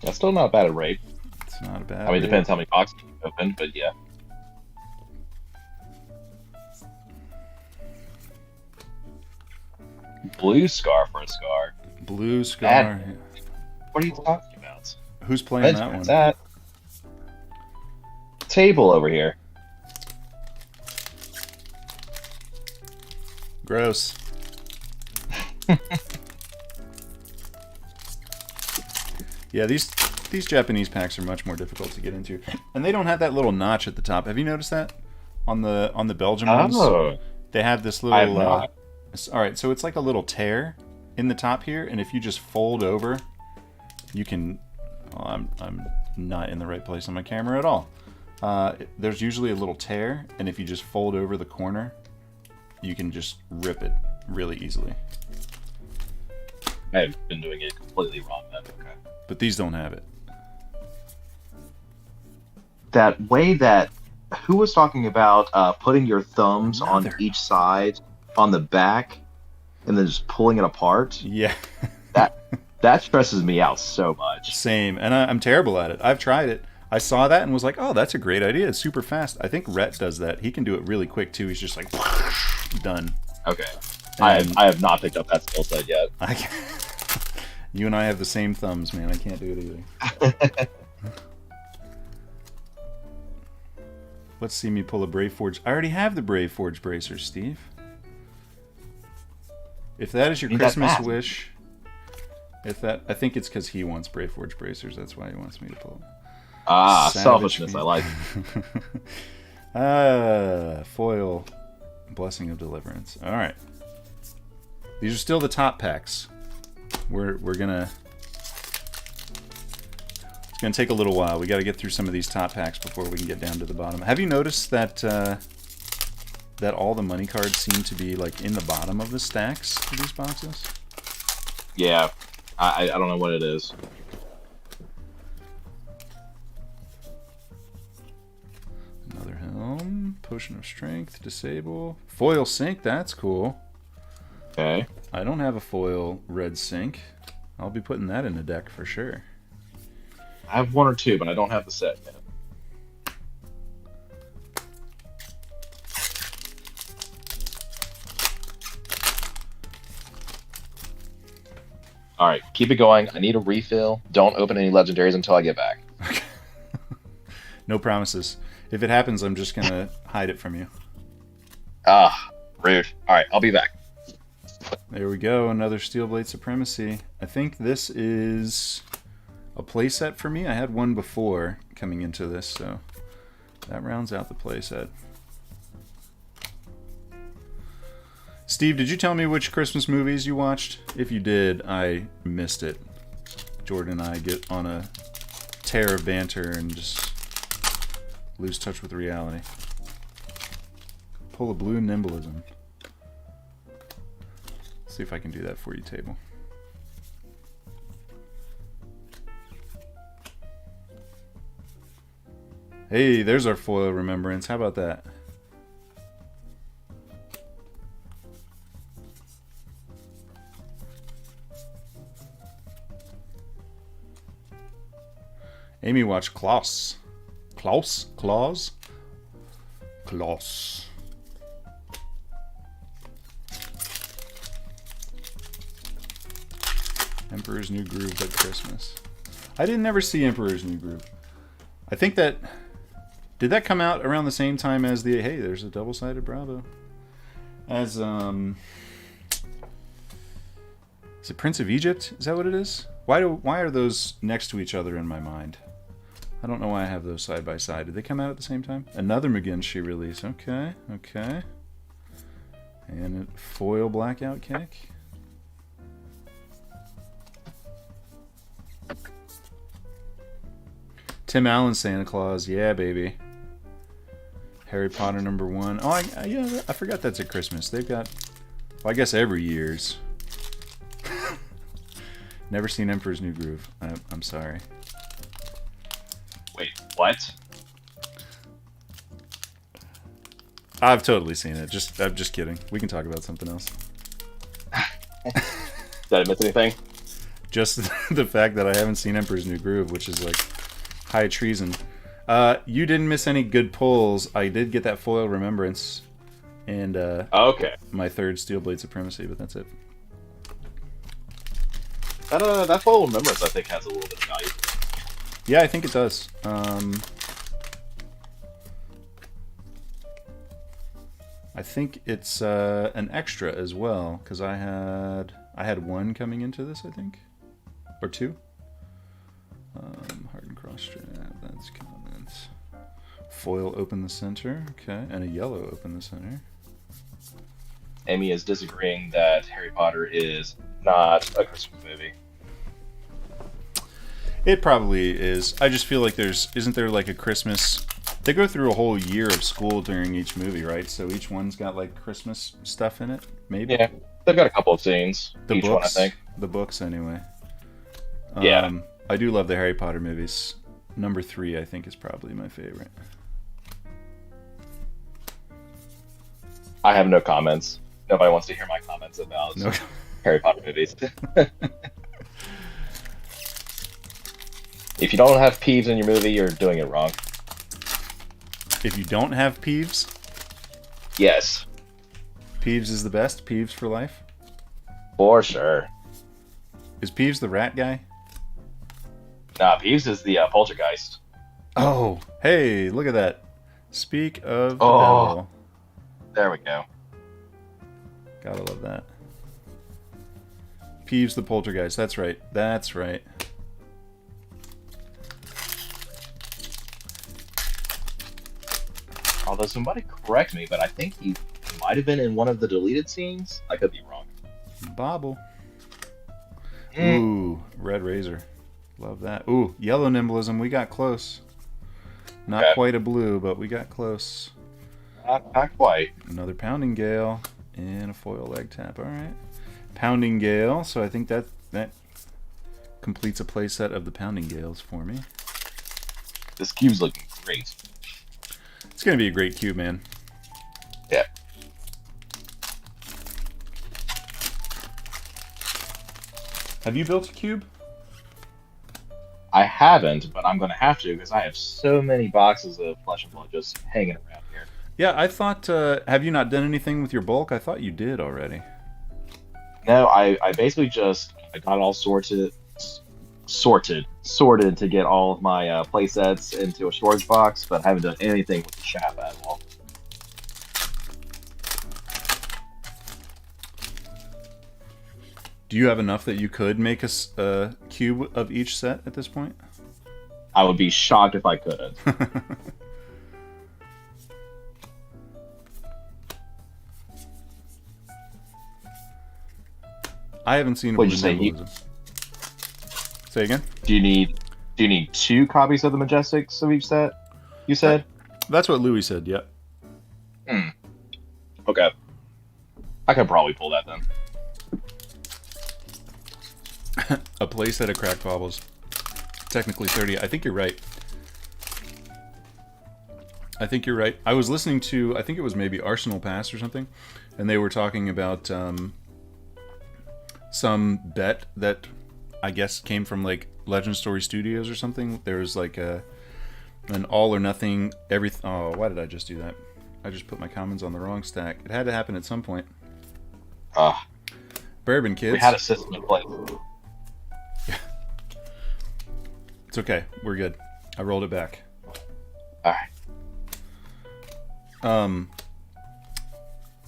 Speaker 2: That's still not a bad rate.
Speaker 1: It's not a bad
Speaker 2: I mean, it
Speaker 1: rate.
Speaker 2: depends how many boxes you open, but yeah. Blue Scar for a Scar.
Speaker 1: Blue Scar.
Speaker 2: What are you talking about?
Speaker 1: Who's playing that one?
Speaker 2: That table over here.
Speaker 1: Gross. Yeah, these Japanese packs are much more difficult to get into, and they don't have that little notch at the top. Have you noticed that on the Belgian ones?
Speaker 2: Oh,
Speaker 1: They have this
Speaker 2: I have
Speaker 1: little.
Speaker 2: not.
Speaker 1: All right, so it's like a little tear in the top here, and if you just fold over, you can. Well, I'm not in the right place on my camera at all. There's usually a little tear, and if you just fold over the corner, you can just rip it really easily.
Speaker 2: I've been doing it completely wrong then. Okay.
Speaker 1: But these don't have it.
Speaker 2: That way that who was talking about putting your thumbs
Speaker 1: Another.
Speaker 2: on each side on the back and then just pulling it apart?
Speaker 1: Yeah.
Speaker 2: That stresses me out so much.
Speaker 1: Same, and I'm terrible at it. I've tried it. I saw that and was like, oh, that's a great idea. It's super fast. I think Rhett does that. He can do it really quick too. He's just like, done.
Speaker 2: Okay.
Speaker 1: And
Speaker 2: I have not picked up that skill set yet.
Speaker 1: You and I have the same thumbs, man. I can't do it either. Let's see me pull a Brave Forge. I already have the Brave Forge bracers, Steve. If that is your
Speaker 2: Need that
Speaker 1: Christmas
Speaker 2: fast.
Speaker 1: wish, I think it's because he wants Brave Forge bracers. That's why he wants me to pull them.
Speaker 2: Ah,
Speaker 1: Savage
Speaker 2: selfishness.
Speaker 1: Fiend.
Speaker 2: I like it.
Speaker 1: Foil. Blessing of Deliverance. All right. These are still the top packs. We're gonna. It's gonna take a little while. We got to get through some of these top packs before we can get down to the bottom. Have you noticed that that all the money cards seem to be like in the bottom of the stacks of these boxes.
Speaker 2: Yeah, I don't know what it is.
Speaker 1: Another helm, potion of strength, disable, foil sync. That's cool.
Speaker 2: Okay.
Speaker 1: I don't have a foil red sync. I'll be putting that in the deck for sure.
Speaker 2: I have one or two, but I don't have the set yet. All right, keep it going. I need a refill. Don't open any legendaries until I get back.
Speaker 1: No promises. If it happens, I'm just gonna hide it from you.
Speaker 2: Ah, rude. All right, I'll be back.
Speaker 1: There we go. Another Steelblade Supremacy. I think this is a playset for me. I had one before coming into this, so that rounds out the playset. Steve, did you tell me which Christmas movies you watched? If you did, I missed it. Jordan and I get on a tear of banter and just lose touch with reality. Pull a blue nimblism. See if I can do that for you, table. Hey, there's our foil remembrance. How about that? Amy watched Klaus. Klaus? Claus? Klaus. Emperor's New Groove at Christmas. I didn't ever see Emperor's New Groove. I think that... Did that come out around the same time as the... Hey, there's a double-sided Bravo. As, Is it Prince of Egypt? Is that what it is? Why are those next to each other in my mind? I don't know why I have those side by side. Did they come out at the same time? Another McGinty release. Okay, okay. And a foil blackout kick. Tim Allen Santa Claus. Yeah, baby. Harry Potter #1. Oh, yeah, I forgot that's at Christmas. They've got... Well, I guess every year's. Never seen Emperor's New Groove. I'm sorry.
Speaker 2: Wait, what?
Speaker 1: I've totally seen it. I'm just kidding. We can talk about something else.
Speaker 2: Did I miss anything?
Speaker 1: Just the fact that I haven't seen Emperor's New Groove, which is like high treason. You didn't miss any good pulls. I did get that foil remembrance and
Speaker 2: Okay.
Speaker 1: my third Steelblade Supremacy, but that's it.
Speaker 2: That foil remembrance I think has a little bit of value.
Speaker 1: Yeah, I think it does. I think it's an extra as well because I had one coming into this, I think, or two. Hardened cross strap. That's comments. Foil open the center. Okay, and a yellow open the center.
Speaker 2: Amy is disagreeing that Harry Potter is not a Christmas movie.
Speaker 1: It probably is. I just feel like isn't there like a Christmas... They go through a whole year of school during each movie, right? So each one's got like Christmas stuff in it, maybe?
Speaker 2: Yeah, they've got a couple of scenes. Each one, I think.
Speaker 1: The books, anyway.
Speaker 2: Yeah.
Speaker 1: I do love the Harry Potter movies. #3, I think, is probably my favorite.
Speaker 2: I have no comments. Nobody wants to hear my comments about Harry Potter movies. If you don't have Peeves in your movie, you're doing it wrong.
Speaker 1: If you don't have Peeves?
Speaker 2: Yes.
Speaker 1: Peeves is the best? Peeves for life?
Speaker 2: For sure.
Speaker 1: Is Peeves the rat guy?
Speaker 2: Nah, Peeves is the poltergeist.
Speaker 1: Oh, hey, look at that. Speak of the devil.
Speaker 2: There we go.
Speaker 1: Gotta love that. Peeves the poltergeist. That's right. That's right.
Speaker 2: Although somebody correct me, but I think he might have been in one of the deleted scenes. I could be wrong.
Speaker 1: Bobble. Ooh, red razor. Love that. Ooh, yellow nimblism. We got close. Not quite a blue, but we got close.
Speaker 2: Not quite.
Speaker 1: Another Pounding Gale and a foil leg tap. All right. Pounding Gale. So I think that completes a playset of the Pounding Gales for me.
Speaker 2: This cube's looking great.
Speaker 1: It's going to be a great cube, man.
Speaker 2: Yeah.
Speaker 1: Have you built a cube?
Speaker 2: I haven't, but I'm going to have to because I have so many boxes of Flesh and Blood just hanging around here.
Speaker 1: Yeah, I thought. Have you not done anything with your bulk? I thought you did already.
Speaker 2: No, I basically just I got all sorted to get all of my play sets into a storage box, but I haven't done anything with the shop at all.
Speaker 1: Do you have enough that you could make a cube of each set at this point?
Speaker 2: I would be shocked if I couldn't.
Speaker 1: I haven't seen a
Speaker 2: What'd you say?
Speaker 1: Symbolism. Say again?
Speaker 2: Do you need 2 copies of the Majestics of each set? You said?
Speaker 1: That's what Louis said, yeah.
Speaker 2: Okay. I could probably pull that then.
Speaker 1: A playset of Cracked Baubles. Technically 30. I think you're right. I was listening to, I think it was maybe Arsenal Pass or something, and they were talking about some bet that I guess came from like Legend Story Studios or something. There was like an all or nothing oh, why did I just do that? I just put my commons on the wrong stack. It had to happen at some point. Bourbon kids.
Speaker 2: We had a system in place.
Speaker 1: It's okay. We're good. I rolled it back.
Speaker 2: Alright.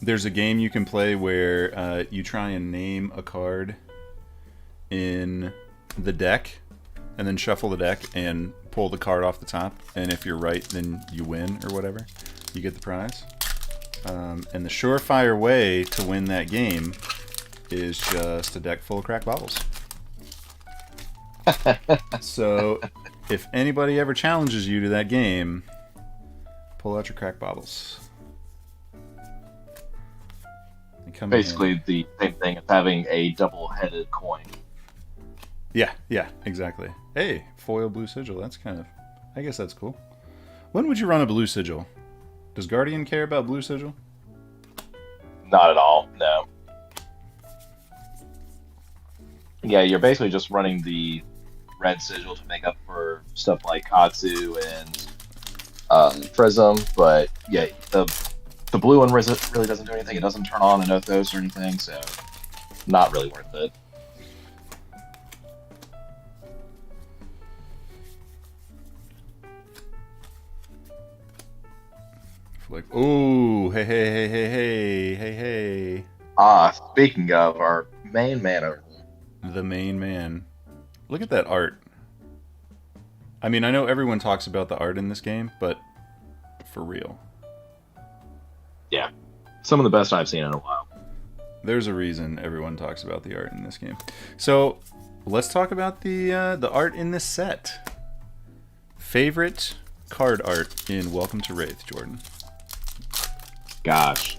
Speaker 1: There's a game you can play where you try and name a card in the deck and then shuffle the deck and pull the card off the top, and if you're right then you win or whatever. You get the prize. And the surefire way to win that game is just a deck full of Cracked Baubles. So if anybody ever challenges you to that game, pull out your Cracked Baubles.
Speaker 2: Basically the same thing as having a double-headed coin.
Speaker 1: Yeah, exactly. Hey, foil blue sigil. That's kind of... I guess that's cool. When would you run a blue sigil? Does Guardian care about blue sigil?
Speaker 2: Not at all, no. Yeah, you're basically just running the red sigil to make up for stuff like Katsu and Prism, but yeah, the blue one really doesn't do anything. It doesn't turn on an Oathos or anything, so not really worth it.
Speaker 1: Like, ooh, hey.
Speaker 2: Speaking of our main man over there.
Speaker 1: The main man. Look at that art. I mean, I know everyone talks about the art in this game, but for real.
Speaker 2: Yeah. Some of the best I've seen in a while.
Speaker 1: There's a reason everyone talks about the art in this game. So, let's talk about the art in this set. Favorite card art in Welcome to Rathe, Jordan?
Speaker 2: Gosh.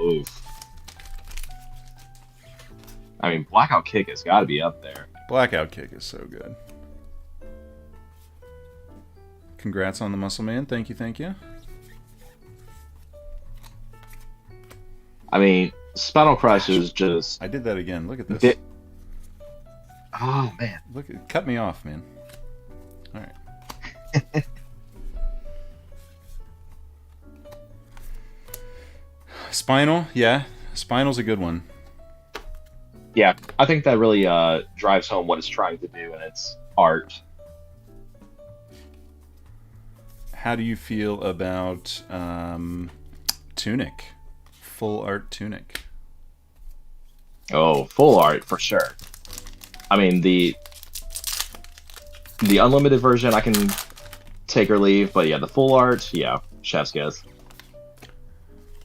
Speaker 2: Oof. I mean, Blackout Kick has got to be up there.
Speaker 1: Blackout Kick is so good. Congrats on the Muscle Man. Thank you.
Speaker 2: I mean, Spinal Crush is just...
Speaker 1: I did that again. Look at this.
Speaker 2: Oh, man.
Speaker 1: Cut me off, man. All right. Spinal, yeah. Spinal's a good one.
Speaker 2: Yeah, I think that really drives home what it's trying to do in its art.
Speaker 1: How do you feel about Tunic? Full art Tunic.
Speaker 2: Oh, full art for sure. I mean, the unlimited version I can take or leave, but yeah, the full art, yeah, chef's kiss.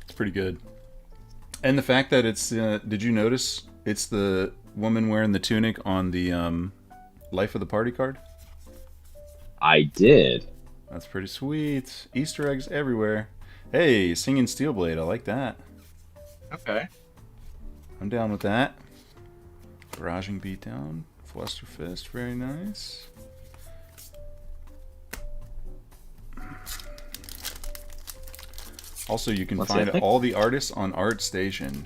Speaker 1: It's pretty good. And the fact that it's, did you notice it's the woman wearing the tunic on the Life of the Party card? I
Speaker 2: did.
Speaker 1: That's pretty sweet. Easter eggs everywhere. Hey, Singing Steelblade. I like that.
Speaker 2: Okay.
Speaker 1: I'm down with that. Barraging Beatdown. Fluster Fist. Very nice. Also, you can find all the artists on ArtStation.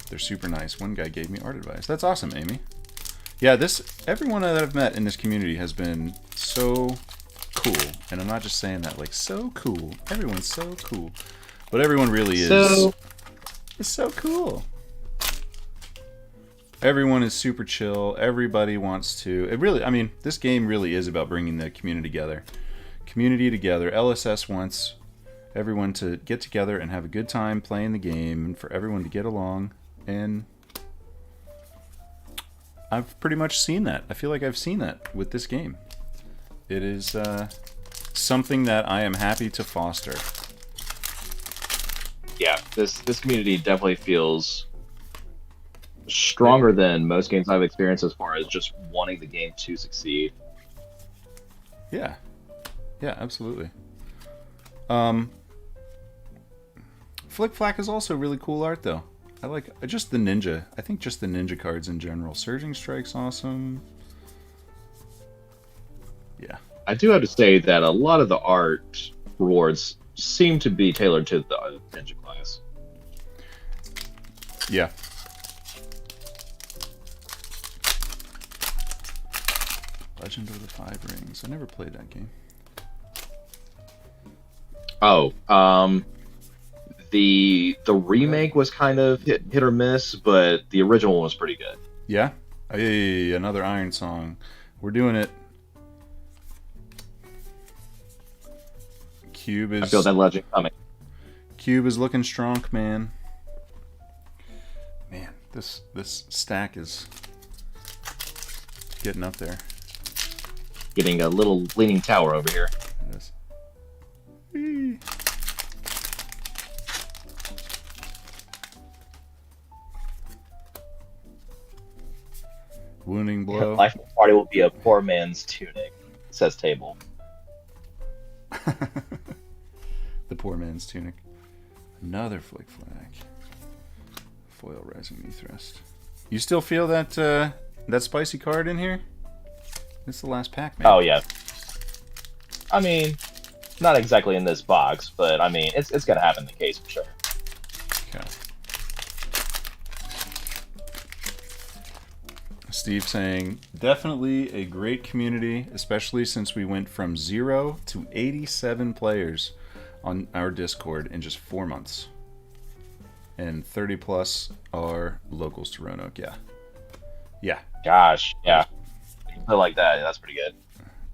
Speaker 1: They're super nice. One guy gave me art advice. That's awesome, Amy. Yeah, everyone that I've met in this community has been so cool. And I'm not just saying that, like, so cool. Everyone's so cool. But everyone really is so cool. Everyone is super chill. Everybody wants to... this game really is about bringing the community together. LSS wants everyone to get together and have a good time playing the game, and for everyone to get along. And I've pretty much seen that. I feel like I've seen that with this game. It is something that I am happy to foster.
Speaker 2: Yeah, this community definitely feels stronger than most games I've experienced as far as just wanting the game to succeed.
Speaker 1: Yeah, absolutely. Flick Flack is also really cool art, though. I like just the ninja. I think just the ninja cards in general. Surging Strike's awesome. Yeah.
Speaker 2: I do have to say that a lot of the art rewards seem to be tailored to the ninja class.
Speaker 1: Yeah. Legend of the Five Rings. I never played that game.
Speaker 2: Oh, the remake was kind of hit or miss, but the original was pretty good.
Speaker 1: Yeah? Hey, another Iron Song. We're doing it. Cube is...
Speaker 2: I feel that legend coming.
Speaker 1: Cube is looking strong, man. Man, this stack is getting up there.
Speaker 2: Getting a little leaning tower over here.
Speaker 1: It is. Whee. Wounding Blow.
Speaker 2: Life party will be a poor man's tunic, says Table.
Speaker 1: The poor man's tunic. Another Flick Flag. Foil Rising Knee Thrust. You still feel that that spicy card in here? It's the last pack, man.
Speaker 2: Oh yeah. I mean, not exactly in this box, but I mean, it's gonna happen in the case for sure.
Speaker 1: Okay. Steve saying, definitely a great community, especially since we went from 0 to 87 players on our Discord in just 4 months. And 30 plus are locals to Roanoke. Yeah.
Speaker 2: Gosh, yeah. Something like that, that's pretty good.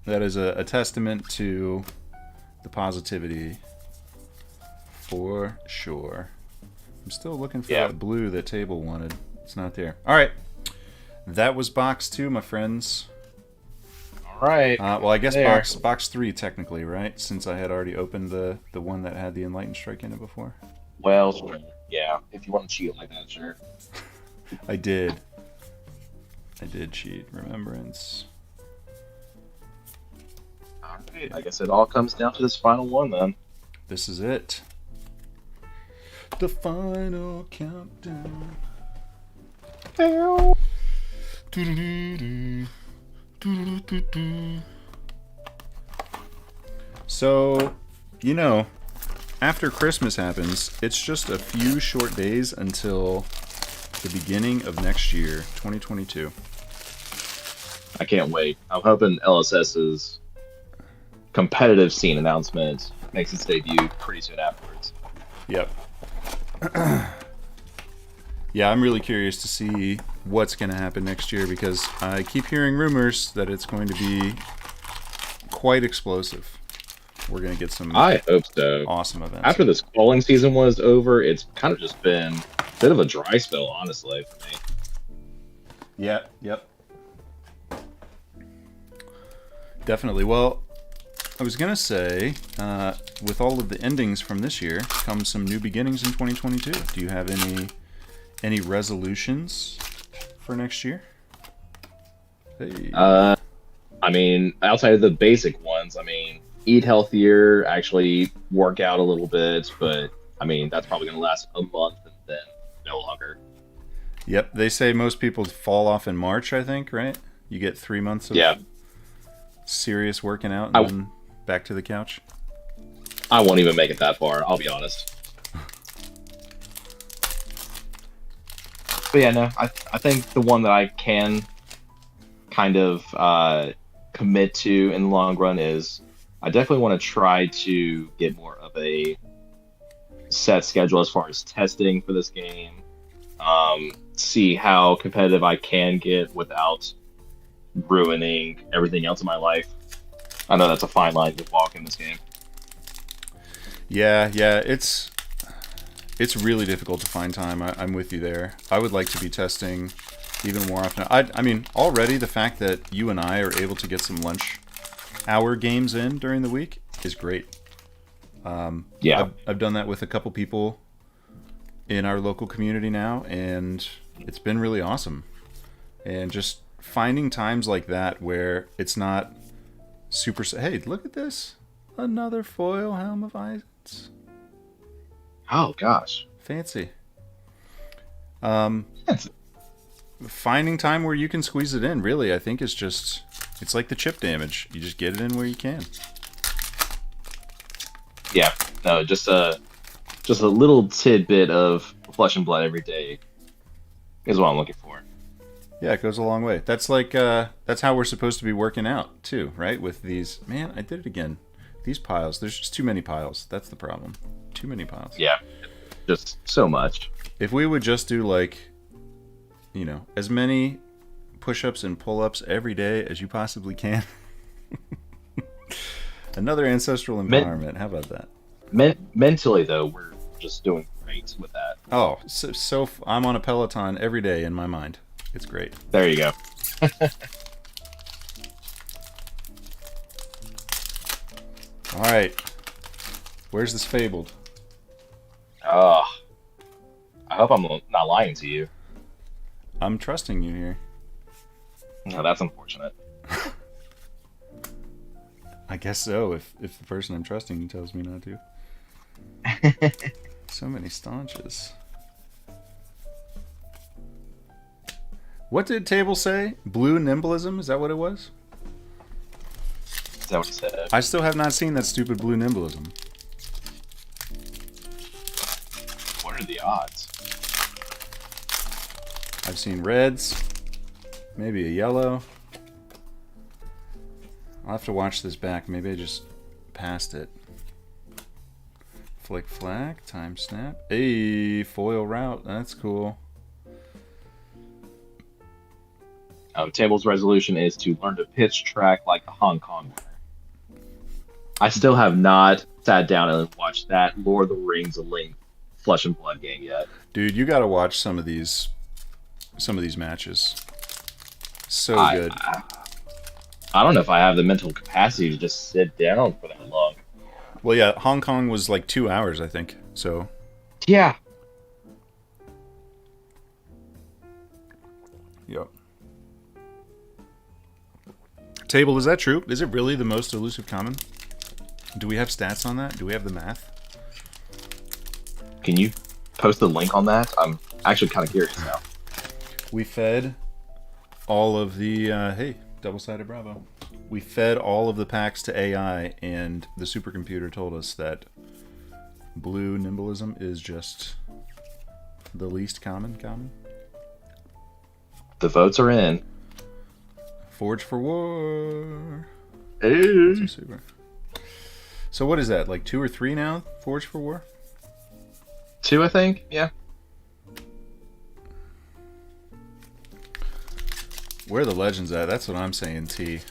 Speaker 1: That is a testament to the positivity for sure. I'm still looking for that blue that Table wanted. It's not there. All right. That was box 2, my friends.
Speaker 2: All right.
Speaker 1: Well, I guess box 3 technically, right? Since I had already opened the one that had the Enlightened Strike in it before.
Speaker 2: Well, sure. Yeah. If you want to cheat like that, sure.
Speaker 1: I did cheat. Remembrance.
Speaker 2: All right. I guess it all comes down to this final one then.
Speaker 1: This is it. The final countdown. So, after Christmas happens, it's just a few short days until the beginning of next year, 2022.
Speaker 2: I can't wait. I'm hoping LSS's competitive scene announcement makes its debut pretty soon afterwards.
Speaker 1: Yep. Yeah, I'm really curious to see what's going to happen next year because I keep hearing rumors that it's going to be quite explosive. We're going to get some
Speaker 2: I hope so.
Speaker 1: Awesome events.
Speaker 2: After this calling season was over, it's kind of just been a bit of a dry spell, honestly, for me.
Speaker 1: Yeah, yep. Definitely. Well, I was going to say, with all of the endings from this year, come some new beginnings in 2022. Do you have any resolutions for next year?
Speaker 2: Hey. I mean, outside of the basic ones, I mean, eat healthier, actually work out a little bit, but I mean that's probably going to last a month and then no longer.
Speaker 1: Yep, they say most people fall off in March, I think, right? You get 3 months of
Speaker 2: Yeah,
Speaker 1: serious working out and
Speaker 2: I
Speaker 1: then back to the couch.
Speaker 2: I won't even make it that far. I'll be honest. But yeah, no, I think the one that I can kind of commit to in the long run is I definitely want to try to get more of a set schedule as far as testing for this game. See how competitive I can get without ruining everything else in my life. I know that's a fine line to walk in this game.
Speaker 1: Yeah, yeah, it's really difficult to find time. I'm with you there. I would like to be testing even more often. I mean, already the fact that you and I are able to get some lunch hour games in during the week is great.
Speaker 2: Yeah,
Speaker 1: I've done that with a couple people in our local community now, and it's been really awesome. And just finding times like that where it's not super. Hey, look at this! Another foil helm of ice.
Speaker 2: oh gosh.
Speaker 1: Fancy. Um, Finding time where you can squeeze it in, really, I think is just. It's like the chip damage. You just get it in where you can.
Speaker 2: Yeah, no, just a little tidbit of flesh and blood every day is what I'm looking for.
Speaker 1: Yeah, it goes a long way. That's like that's how we're supposed to be working out too, right? With these, man, I did it again. These piles, there's just too many piles. That's the problem. Too many piles.
Speaker 2: Yeah, just so much.
Speaker 1: If we would just do like, as many push-ups and pull-ups every day as you possibly can. Another ancestral empowerment. How about that?
Speaker 2: Mentally though, we're just doing great with that.
Speaker 1: Oh, I'm on a Peloton every day in my mind. It's great.
Speaker 2: There you go.
Speaker 1: All right. Where's this fabled?
Speaker 2: Uh, I hope I'm not lying to you.
Speaker 1: I'm trusting you here.
Speaker 2: No, that's unfortunate.
Speaker 1: I guess so, if the person I'm trusting tells me not to. So many staunches. What did Table say? Blue nimblism? Is that what it was?
Speaker 2: Is that what he said?
Speaker 1: I still have not seen that stupid blue nimblism.
Speaker 2: What are the odds?
Speaker 1: I've seen reds, maybe a yellow. I'll have to watch this back. Maybe I just passed it. Flick flag, time snap. Hey, foil route. That's cool.
Speaker 2: Table's resolution is to learn to pitch track like the Hong Kong winner. I still have not sat down and watched that Lord of the Rings Link Flesh and Blood game yet.
Speaker 1: Dude, you got to watch some of these matches. So good.
Speaker 2: I don't know if I have the mental capacity to just sit down for that long.
Speaker 1: Well, yeah, Hong Kong was like 2 hours, I think. So
Speaker 2: Yeah.
Speaker 1: yep. Table, is that true? Is it really the most elusive common? Do we have stats on that? Do we have the math?
Speaker 2: Can you post the link on that? I'm actually kind of curious now.
Speaker 1: We fed all of the hey, double-sided Bravo. We fed all of the packs to AI, and the supercomputer told us that blue nimblism is just the least common.
Speaker 2: The votes are in.
Speaker 1: Forge for War.
Speaker 2: Hey.
Speaker 1: That's super. So what is that? Like 2 or 3 now? Forge for War.
Speaker 2: 2, I think. Yeah.
Speaker 1: Where are the legends at? That's what I'm saying, T.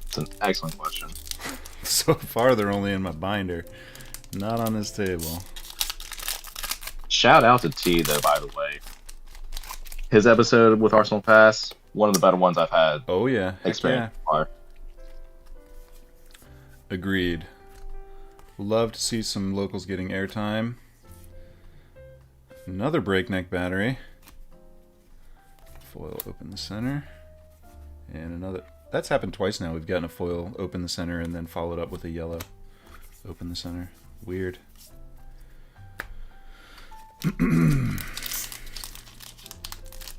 Speaker 2: It's an excellent question.
Speaker 1: So far, they're only in my binder, not on this table.
Speaker 2: Shout out to T, though, by the way. His episode with Arsenal Pass, one of the better ones I've had.
Speaker 1: Oh yeah,
Speaker 2: Experience.
Speaker 1: yeah. Agreed. Love to see some locals getting airtime. Another breakneck battery. Foil open the center. And another. That's happened twice now. We've gotten a foil open the center and then followed up with a yellow open the center. Weird.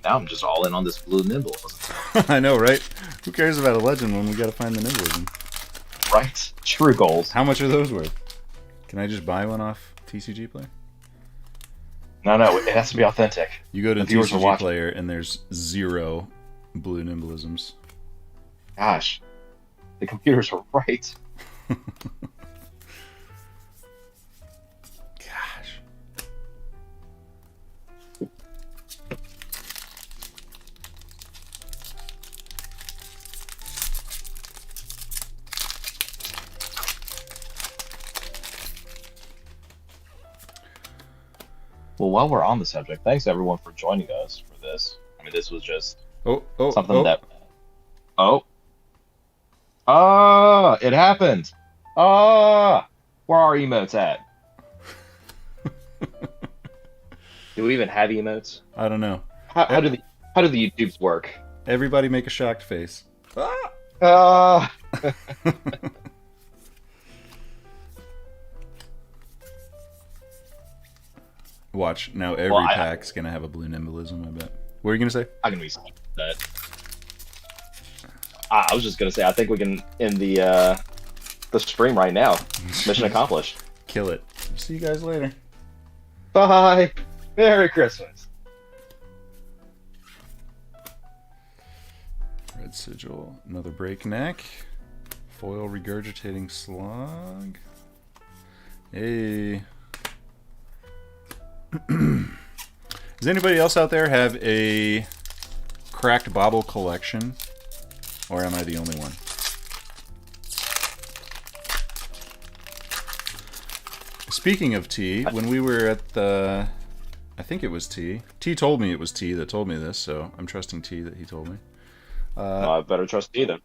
Speaker 2: Now I'm just all in on this blue nimble.
Speaker 1: I know, right? Who cares about a legend when we got to find the nimblism?
Speaker 2: Right. True goals.
Speaker 1: How much are those worth? Can I just buy one off TCG Player?
Speaker 2: No, it has to be authentic.
Speaker 1: You go to
Speaker 2: The viewers are
Speaker 1: TCG
Speaker 2: watching.
Speaker 1: Player and there's 0 blue nimblisms.
Speaker 2: Gosh, the computers were right.
Speaker 1: Gosh.
Speaker 2: Well, while we're on the subject, thanks everyone for joining us for this. I mean, this was just
Speaker 1: Oh,
Speaker 2: something that. Oh. Ah, it happened. Ah, where are emotes at? Do we even have emotes?
Speaker 1: I don't know.
Speaker 2: How do the YouTubes work?
Speaker 1: Everybody make a shocked face. Ah!
Speaker 2: Ah.
Speaker 1: Watch, now every
Speaker 2: Well,
Speaker 1: pack's going to have a blue nimbilism, I bet. What are you going to say?
Speaker 2: I'm gonna be that. I was just gonna say, I think we can end the stream right now. Mission accomplished.
Speaker 1: Kill it. See you guys later.
Speaker 2: Bye. Merry Christmas.
Speaker 1: Red sigil, another breakneck. Foil regurgitating slug. Hey. Does anybody else out there have a cracked bauble collection? Or am I the only one? Speaking of T, when we were at the... I think it was T. T told me it was T that told me this, so I'm trusting T that he told me.
Speaker 2: I better trust T then.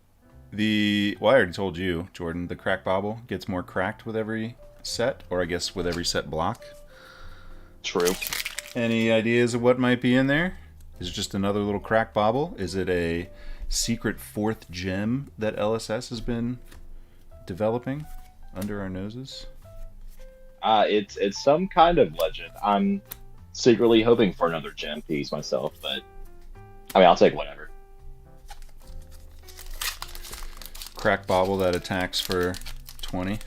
Speaker 1: Well, I already told you, Jordan, the crack bauble gets more cracked with every set, or I guess with every set block.
Speaker 2: True.
Speaker 1: Any ideas of what might be in there? Is it just another little crack bauble? Is it a secret 4th gem that LSS has been developing under our noses?
Speaker 2: It's some kind of legend. I'm secretly hoping for another gem piece myself, but I mean, I'll take whatever.
Speaker 1: Crack bauble that attacks for 20.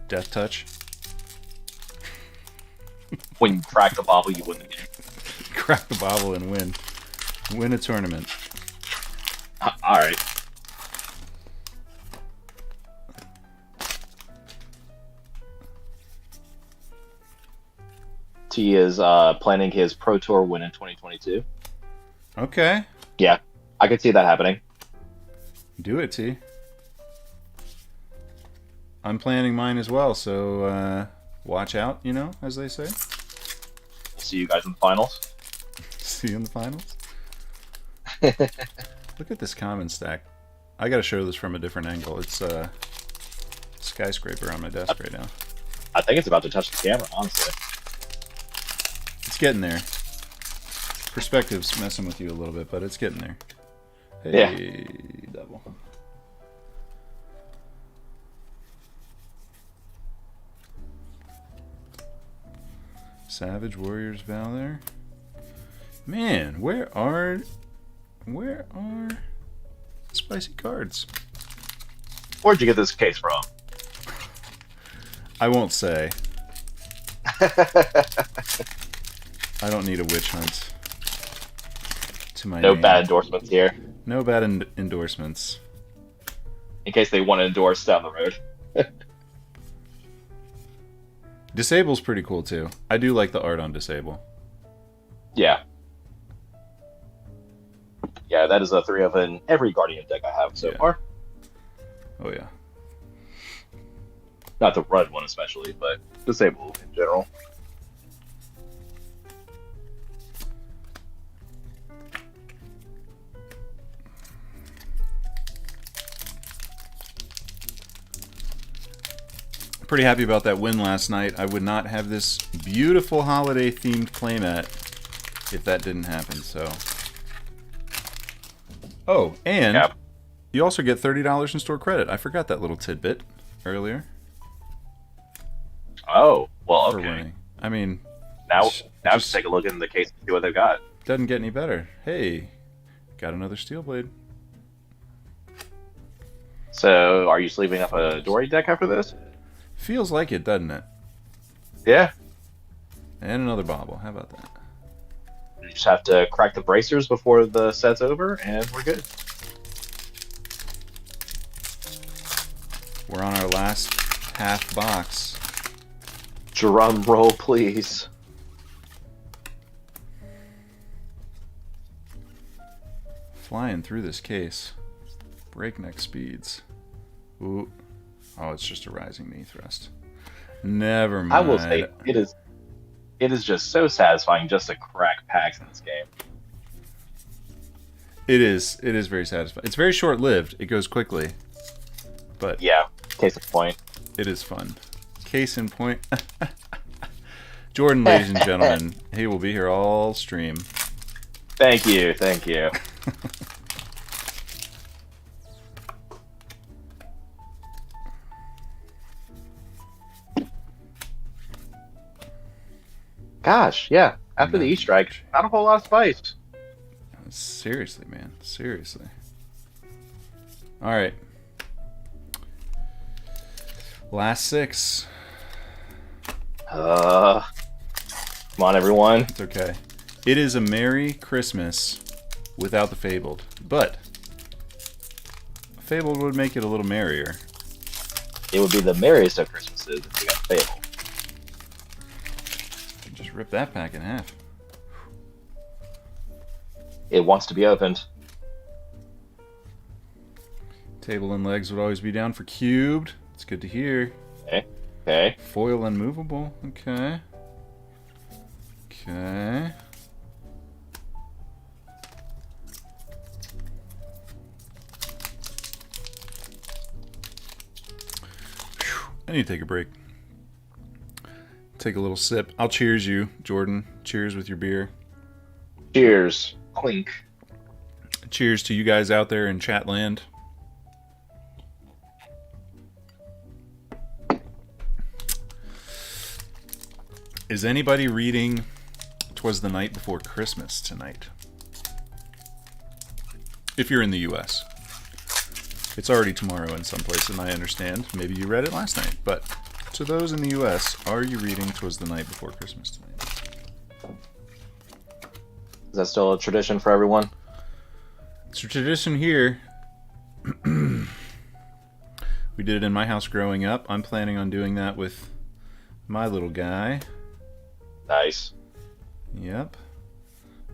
Speaker 1: Death touch.
Speaker 2: When you crack the bauble, you win the game.
Speaker 1: Crack the bauble and win. Win a tournament.
Speaker 2: All right. T is planning his Pro Tour win in 2022.
Speaker 1: Okay.
Speaker 2: Yeah, I could see that happening.
Speaker 1: Do it, T. I'm planning mine as well, so watch out, you know, as they say.
Speaker 2: We'll see you guys in the finals.
Speaker 1: See you in the finals. Look at this common stack. I gotta show this from a different angle. It's a skyscraper on my desk right now.
Speaker 2: I think it's about to touch the camera, honestly.
Speaker 1: It's getting there. Perspective's messing with you a little bit, but it's getting there. Hey, yeah. Double. Savage Warriors Vow there. Man, where are spicy cards?
Speaker 2: Where'd you get this case from?
Speaker 1: I won't say. I don't need a witch hunt to my
Speaker 2: No
Speaker 1: name.
Speaker 2: bad endorsements here.
Speaker 1: No bad endorsements.
Speaker 2: In case they want to endorse down the road.
Speaker 1: Disable's pretty cool too. I do like the art on Disable.
Speaker 2: Yeah. Yeah, that is a 3 of in every Guardian deck I have so far.
Speaker 1: Oh yeah.
Speaker 2: Not the red one especially, but Disable in general.
Speaker 1: Pretty happy about that win last night. I would not have this beautiful holiday themed playmat if that didn't happen, so Oh, and
Speaker 2: Yeah.
Speaker 1: you also get $30 in store credit. I forgot that little tidbit earlier
Speaker 2: Oh, well,
Speaker 1: for
Speaker 2: okay.
Speaker 1: winning. I mean,
Speaker 2: Now,
Speaker 1: it
Speaker 2: now just
Speaker 1: just
Speaker 2: take a look in the case and see what they've got.
Speaker 1: doesn't get any better. Hey, got another steel blade.
Speaker 2: So, are you sleeving up a Dory deck after this?
Speaker 1: Feels like it, doesn't it?
Speaker 2: Yeah.
Speaker 1: And another bauble. How about that?
Speaker 2: You just have to crack the bracers before the set's over, and we're good.
Speaker 1: We're on our last half box.
Speaker 2: Drum roll, please.
Speaker 1: Flying through this case. Breakneck speeds. Ooh. Oh, it's just a rising knee thrust. Never mind.
Speaker 2: I will say it is just so satisfying just to crack packs in this game.
Speaker 1: It is. It is very satisfying. It's very short-lived. It goes quickly. But
Speaker 2: Yeah, case in point.
Speaker 1: it is fun. Case in point. Jordan, ladies and gentlemen, he will be here all stream.
Speaker 2: Thank you, thank you. Gosh, yeah. After the
Speaker 1: No.
Speaker 2: E-Strike, not a whole lot of spice.
Speaker 1: Seriously, man. Seriously. All right. Last six.
Speaker 2: Come on, everyone.
Speaker 1: It's okay. It is a Merry Christmas without the Fabled. But Fabled would make it a little merrier.
Speaker 2: It would be the merriest of Christmases if we got Fable.
Speaker 1: Just rip that pack in half.
Speaker 2: It wants to be opened.
Speaker 1: Table and legs would always be down for cubed. It's good to hear.
Speaker 2: Okay.
Speaker 1: Foil unmovable. Okay. Okay. Phew. I need to take a break. Take a little sip. I'll cheers you, Jordan. Cheers with your beer.
Speaker 2: Cheers. Clink.
Speaker 1: Cheers to you guys out there in chat land. Is anybody reading 'Twas the Night Before Christmas tonight? If you're in the US. It's already tomorrow in some place, and I understand. Maybe you read it last night. But to those in the US, are you reading 'Twas the Night Before Christmas tonight?
Speaker 2: Is that still a tradition for everyone?
Speaker 1: It's a tradition here. We did it in my house growing up. I'm planning on doing that with my little guy.
Speaker 2: Nice.
Speaker 1: Yep.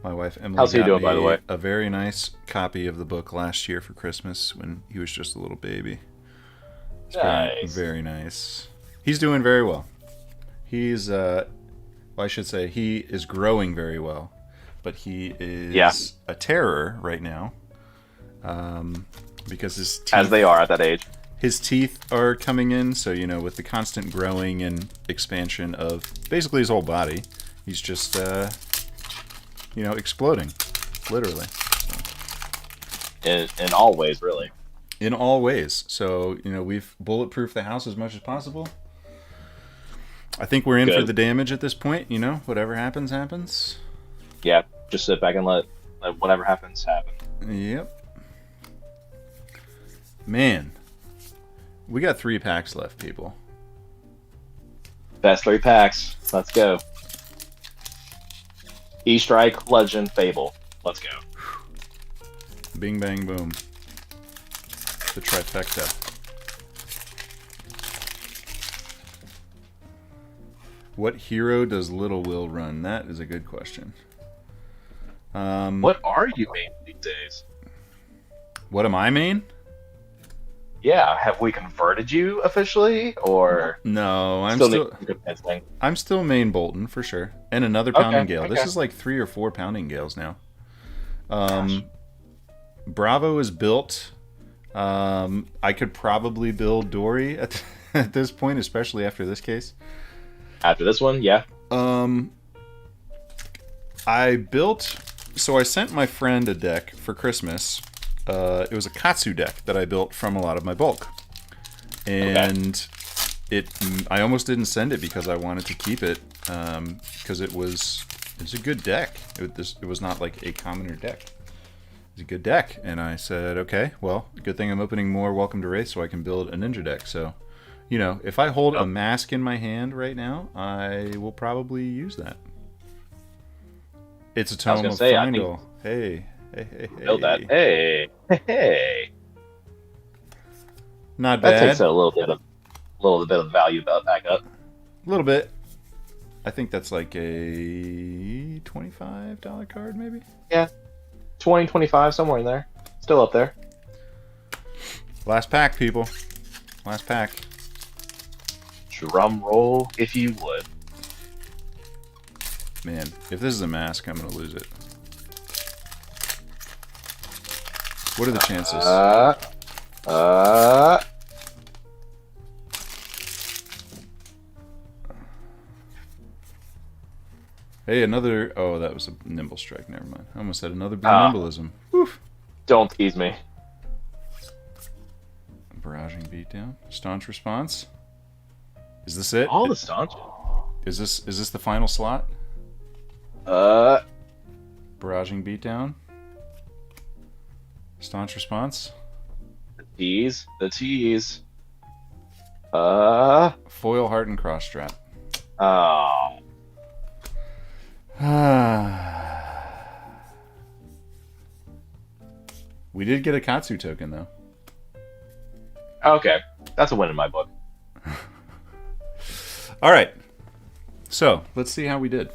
Speaker 1: My wife Emily
Speaker 2: How's he
Speaker 1: got
Speaker 2: doing,
Speaker 1: me
Speaker 2: by the way?
Speaker 1: a very nice copy of the book last year for Christmas when he was just a little baby. It's
Speaker 2: Nice.
Speaker 1: very nice. He's doing very well. He's, well, I should say, he is growing very well, but he is a terror right now because his teeth,
Speaker 2: As they are at that age.
Speaker 1: his teeth are coming in. So, you know, with the constant growing and expansion of basically his whole body, he's just, you know, exploding, literally.
Speaker 2: In all ways, really.
Speaker 1: In all ways. So, you know, we've bulletproofed the house as much as possible. I think we're in for
Speaker 2: Good.
Speaker 1: the damage at this point. You know, whatever happens, happens.
Speaker 2: Yeah, just sit back and let whatever happens happen.
Speaker 1: Yep. Man, we got 3 packs left, people.
Speaker 2: Best 3 packs. Let's go. E-Strike, Legend, Fable. Let's go.
Speaker 1: Bing, bang, boom. The trifecta. What hero does Little Will run? That is a good question.
Speaker 2: What are you main these days?
Speaker 1: What am I main?
Speaker 2: Yeah, have we converted you officially, or
Speaker 1: No, I'm
Speaker 2: still
Speaker 1: still
Speaker 2: need some convincing?
Speaker 1: I'm still main Bolton for sure, and another pounding gale. This
Speaker 2: okay.
Speaker 1: is like 3 or 4 pounding gales now.
Speaker 2: Gosh.
Speaker 1: Bravo is built. I could probably build Dory at this point, especially after this case.
Speaker 2: After this one, yeah.
Speaker 1: I built. So I sent my friend a deck for Christmas, it was a Katsu deck that I built from a lot of my bulk,
Speaker 2: Okay.
Speaker 1: and I almost didn't send it because I wanted to keep it because it was a good deck. It was not like a commoner deck. It was a good deck, and I said, okay, well, good thing I'm opening more Welcome to Rathe so I can build a ninja deck. So, if I hold a
Speaker 2: Yep.
Speaker 1: mask in my hand right now, I will probably use that. It's a
Speaker 2: I was
Speaker 1: tome
Speaker 2: gonna
Speaker 1: of
Speaker 2: say, I think
Speaker 1: Findle. Hey, hey, hey,
Speaker 2: build that.
Speaker 1: hey.
Speaker 2: Hey, hey.
Speaker 1: Not
Speaker 2: That takes
Speaker 1: bad.
Speaker 2: a little bit of value about back up.
Speaker 1: A little bit. I think that's like a $25 card, maybe?
Speaker 2: Yeah, 20, 25, somewhere in there. Still up there.
Speaker 1: Last pack, people. Last pack.
Speaker 2: Drum roll, if you would.
Speaker 1: Man, if this is a mask, I'm going to lose it. What are the chances?
Speaker 2: Uh,
Speaker 1: Hey, another... Oh, that was a Nimble Strike. Never mind. I almost had another Blue
Speaker 2: uh,
Speaker 1: Nimbleism. Woof.
Speaker 2: don't tease me.
Speaker 1: Barraging Beatdown. Staunch Response. Is this it?
Speaker 2: All the staunch.
Speaker 1: Is this the final slot?
Speaker 2: Uh,
Speaker 1: Barraging Beatdown. Staunch Response.
Speaker 2: the tease. Uh,
Speaker 1: Foil Heart and Cross Strap.
Speaker 2: oh,
Speaker 1: We did get a Katsu token, though.
Speaker 2: okay. That's a win in my book.
Speaker 1: All right. So, let's see how we did.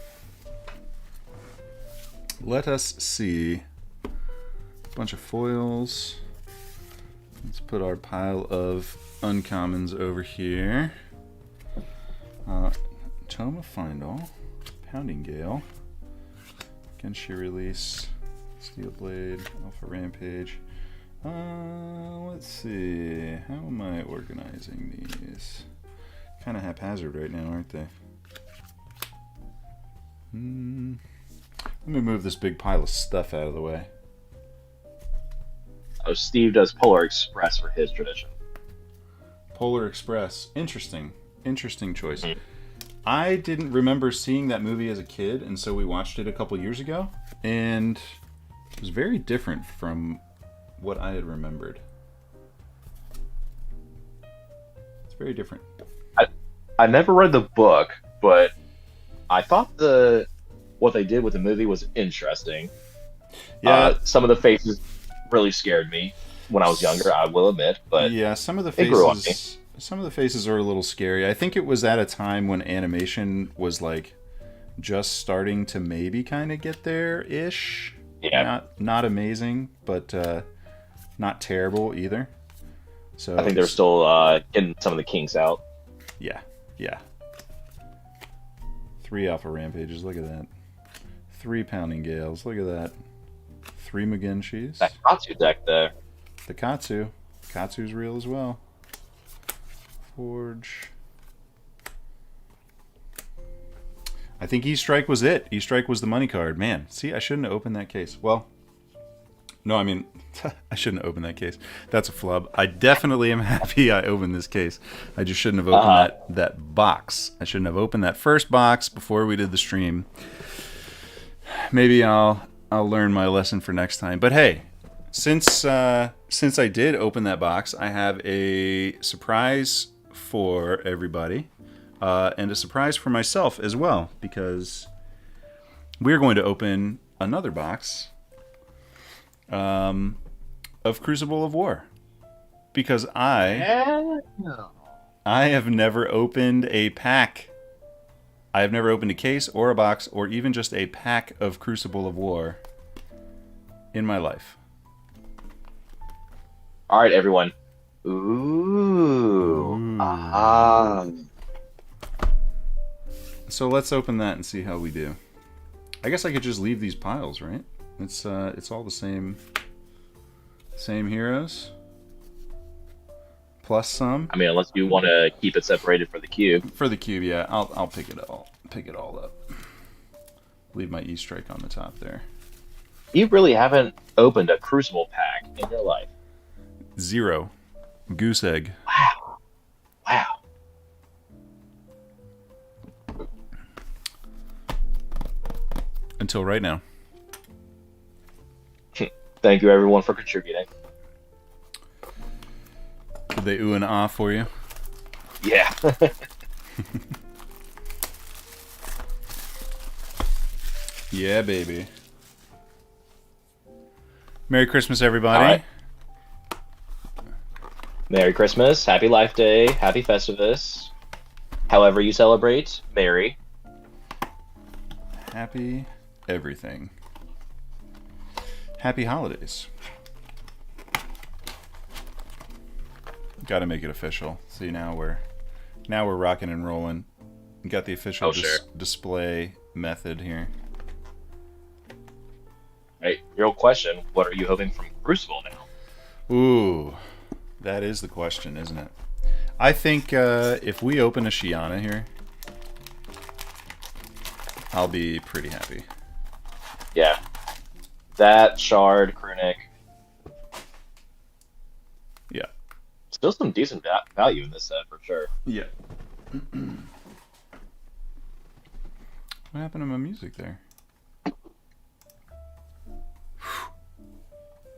Speaker 1: Let us see. A bunch of foils. Let's put our pile of uncommons over here. Tome of Findall. Pounding Gale. Genshin Release. Steel Blade. Alpha Rampage. Let's see. How am I organizing these? Kind of haphazard right now, aren't they? Let me move this big pile of stuff out of the way.
Speaker 2: Oh, Steve does Polar Express for his tradition.
Speaker 1: Polar Express. Interesting. Interesting choice. I didn't remember seeing that movie as a kid, and so we watched it a couple years ago, and it was very different from what I had remembered. It's very different.
Speaker 2: I never read the book, but I thought what they did with the movie was interesting.
Speaker 1: Yeah,
Speaker 2: Some of the faces really scared me when I was younger, I will admit, but
Speaker 1: yeah. Some of the
Speaker 2: they grew on me.
Speaker 1: faces are a little scary. I think it was at a time when animation was like just starting to maybe kind of get there ish.
Speaker 2: Yeah,
Speaker 1: Not amazing, but not terrible either. So
Speaker 2: I think they're still getting some of the kinks out.
Speaker 1: yeah. 3 Alpha Rampages, look at that. 3 Pounding Gales, look at that. 3 Mugenshis.
Speaker 2: That Katsu deck there.
Speaker 1: The Katsu. Katsu's real as well. Forge. I think E-Strike was it. E-Strike was the money card. Man, see, I shouldn't have opened that case. Well, no, I mean, I shouldn't have opened that case. That's a flub. I definitely am happy I opened this case. I just shouldn't have opened that box. I shouldn't have opened that first box before we did the stream. Maybe I'll learn my lesson for next time. But hey, since I did open that box, I have a surprise for everybody, and a surprise for myself as well, because we're going to open another box of Crucible of War, because I have never opened a pack. I have never opened a case or a box or even just a pack of Crucible of War in my life.
Speaker 2: All right, everyone. Ooh. Ah.
Speaker 1: So let's open that and see how we do. I guess I could just leave these piles, right? It's all the same heroes. Plus some.
Speaker 2: I mean, unless you want to keep it separated for the cube.
Speaker 1: For the cube, yeah. I'll pick it all up. Leave my E-Strike on the top there.
Speaker 2: You really haven't opened a Crucible pack in your life.
Speaker 1: 0. Goose egg.
Speaker 2: Wow. Wow.
Speaker 1: Until right now.
Speaker 2: Thank you, everyone, for contributing.
Speaker 1: Did they ooh and ah for you?
Speaker 2: Yeah.
Speaker 1: Yeah, baby. Merry Christmas,
Speaker 2: All
Speaker 1: everybody.
Speaker 2: right. Merry Christmas. Happy Life Day. Happy Festivus. However you celebrate, Merry.
Speaker 1: Happy everything. Happy holidays. Got to make it official. See, now we're rocking and rolling. Got the official
Speaker 2: Sure.
Speaker 1: display method here.
Speaker 2: Right. Real question. What are you hoping from Crucible now?
Speaker 1: Ooh, that is the question, isn't it? I think if we open a Shiana here, I'll be pretty happy.
Speaker 2: Yeah. That, Shard, Krunic.
Speaker 1: Yeah.
Speaker 2: Still some decent value in this set for sure.
Speaker 1: Yeah. What happened to my music there?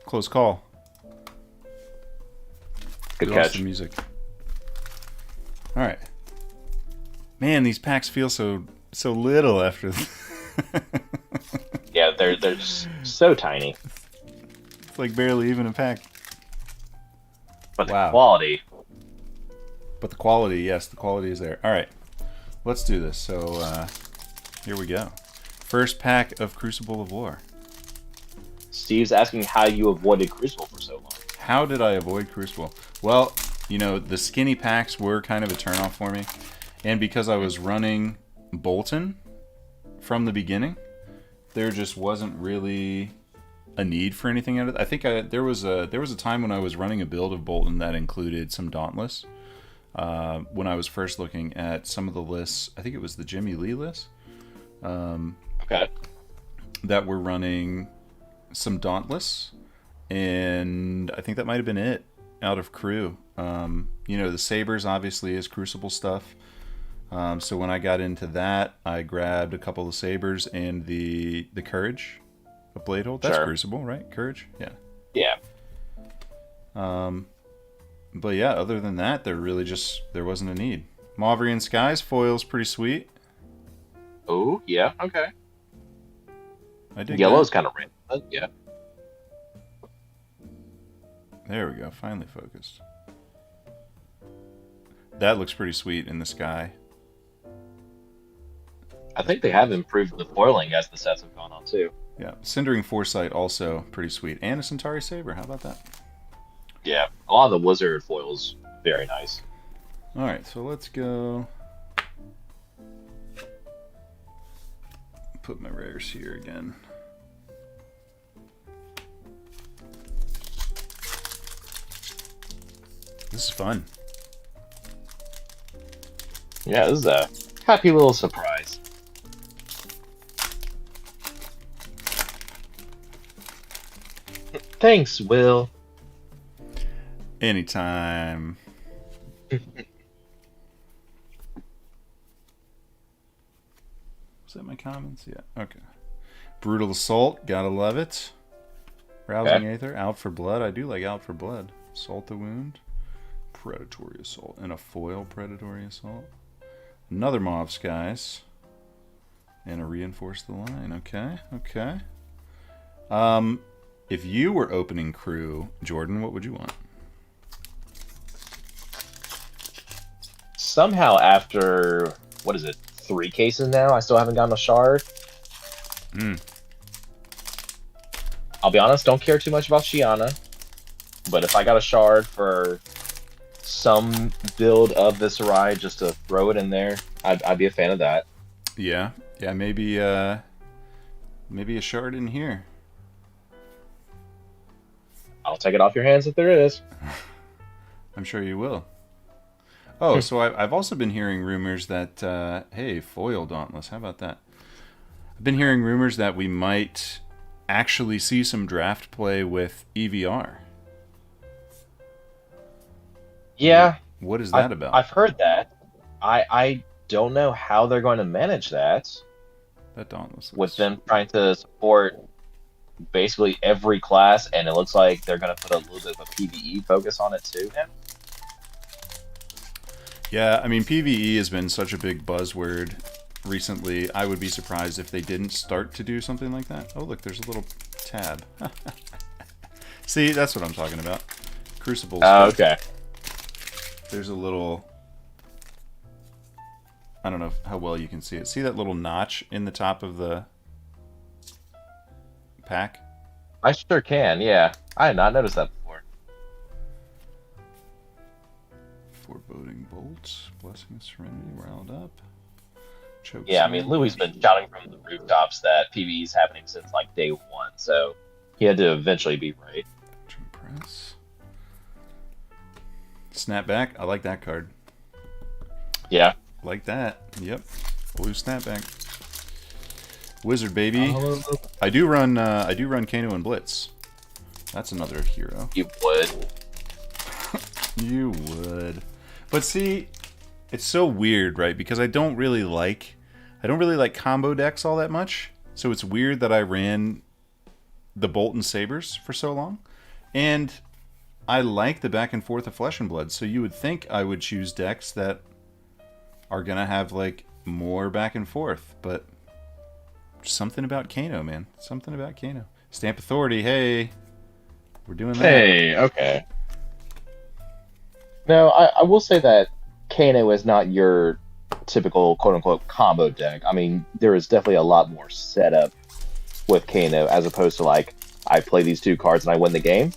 Speaker 1: Close call.
Speaker 2: Good
Speaker 1: We lost
Speaker 2: catch.
Speaker 1: the music. All right. Man, these packs feel so little after.
Speaker 2: Yeah, they're just so tiny.
Speaker 1: It's like barely even a pack.
Speaker 2: But the
Speaker 1: Wow.
Speaker 2: quality.
Speaker 1: But the quality, yes, the quality is there. All right. Let's do this. So here we go. First pack of Crucible of War.
Speaker 2: Steve's asking how you avoided Crucible for so long.
Speaker 1: How did I avoid Crucible? Well, the skinny packs were kind of a turnoff for me. And because I was running Bolton from the beginning, there just wasn't really a need for anything out of it. I think there was a time when I was running a build of Bolton that included some Dauntless. When I was first looking at some of the lists, I think it was the Jimmy Lee list.
Speaker 2: Okay.
Speaker 1: That were running some Dauntless, and I think that might have been it out of crew. The Sabers obviously is Crucible stuff. So when I got into that, I grabbed a couple of Sabers and the Courage of Bladehold. That's
Speaker 2: Sure.
Speaker 1: Crucible, right? Courage? Yeah.
Speaker 2: Yeah.
Speaker 1: But yeah, other than that, there wasn't a need. Mauvrian Skies foil's pretty sweet.
Speaker 2: Oh, yeah. Okay.
Speaker 1: I dig
Speaker 2: Yellow's
Speaker 1: that.
Speaker 2: kind of random. But yeah.
Speaker 1: There we go. Finally focused. That looks pretty sweet in the sky.
Speaker 2: I think they have improved the foiling as the sets have gone on too.
Speaker 1: Yeah. Cindering Foresight also pretty sweet. And a Centauri Saber. How about that?
Speaker 2: Yeah. A lot of the wizard foils, very nice.
Speaker 1: All right. So let's go. Put my rares here again. This is fun.
Speaker 2: Yeah, this is a happy little surprise. Thanks, Will.
Speaker 1: Anytime. Is that my comments? Yeah. Okay. Brutal Assault. Gotta love it. Rousing Aether. Out for Blood. I do like Out for Blood. Assault the Wound. Predatory Assault. And a foil Predatory Assault. Another Mauve Skies. And a Reinforce the Line. Okay. Okay. If you were opening crew, Jordan, what would you want?
Speaker 2: Somehow after, what is it, 3 cases now, I still haven't gotten a shard. I'll be honest, don't care too much about Shiana. But if I got a shard for some build of Viserai just to throw it in there, I'd be a fan of that.
Speaker 1: Yeah. Yeah, maybe a shard in here.
Speaker 2: I'll take it off your hands if there is.
Speaker 1: I'm sure you will. Oh, so I've also been hearing rumors that, hey, foil Dauntless, how about that? I've been hearing rumors that we might actually see some draft play with EVR.
Speaker 2: Yeah,
Speaker 1: What is
Speaker 2: I've
Speaker 1: that about?
Speaker 2: I've heard that. I don't know how they're going to manage that
Speaker 1: That Dauntless
Speaker 2: with
Speaker 1: looks.
Speaker 2: them trying to support basically every class, and it looks like they're going to put a little bit of a PvE focus on it too now.
Speaker 1: Yeah, I mean, PvE has been such a big buzzword recently. I would be surprised if they didn't start to do something like that. Oh, look, there's a little tab. See, that's what I'm talking about. Crucible
Speaker 2: Oh,
Speaker 1: stuff.
Speaker 2: okay.
Speaker 1: There's a little... I don't know how well you can see it. See that little notch in the top of the pack?
Speaker 2: I sure can. Yeah, I had not noticed that before.
Speaker 1: Foreboding bolts, blessing of serenity, riled up. Choke
Speaker 2: Yeah, I mean,
Speaker 1: slam.
Speaker 2: Louis been shouting from the rooftops that PvE is happening since like day one, so he had to eventually be right.
Speaker 1: Press. Snapback. I like that card.
Speaker 2: Yeah.
Speaker 1: Like that. Yep. Blue snapback. Wizard baby. I do run Kano and Blitz. That's another hero.
Speaker 2: You would.
Speaker 1: You would. But see, it's so weird, right? Because I don't really like combo decks all that much. So it's weird that I ran the Bolt and Sabers for so long. And I like the back and forth of Flesh and Blood. So you would think I would choose decks that are gonna have like more back and forth, but something about Kano, man. Something about Kano. Stamp Authority, hey. We're doing that.
Speaker 2: Hey, okay. No, I will say that Kano is not your typical quote unquote combo deck. I mean, there is definitely a lot more setup with Kano as opposed to like I play these two cards and I win the game.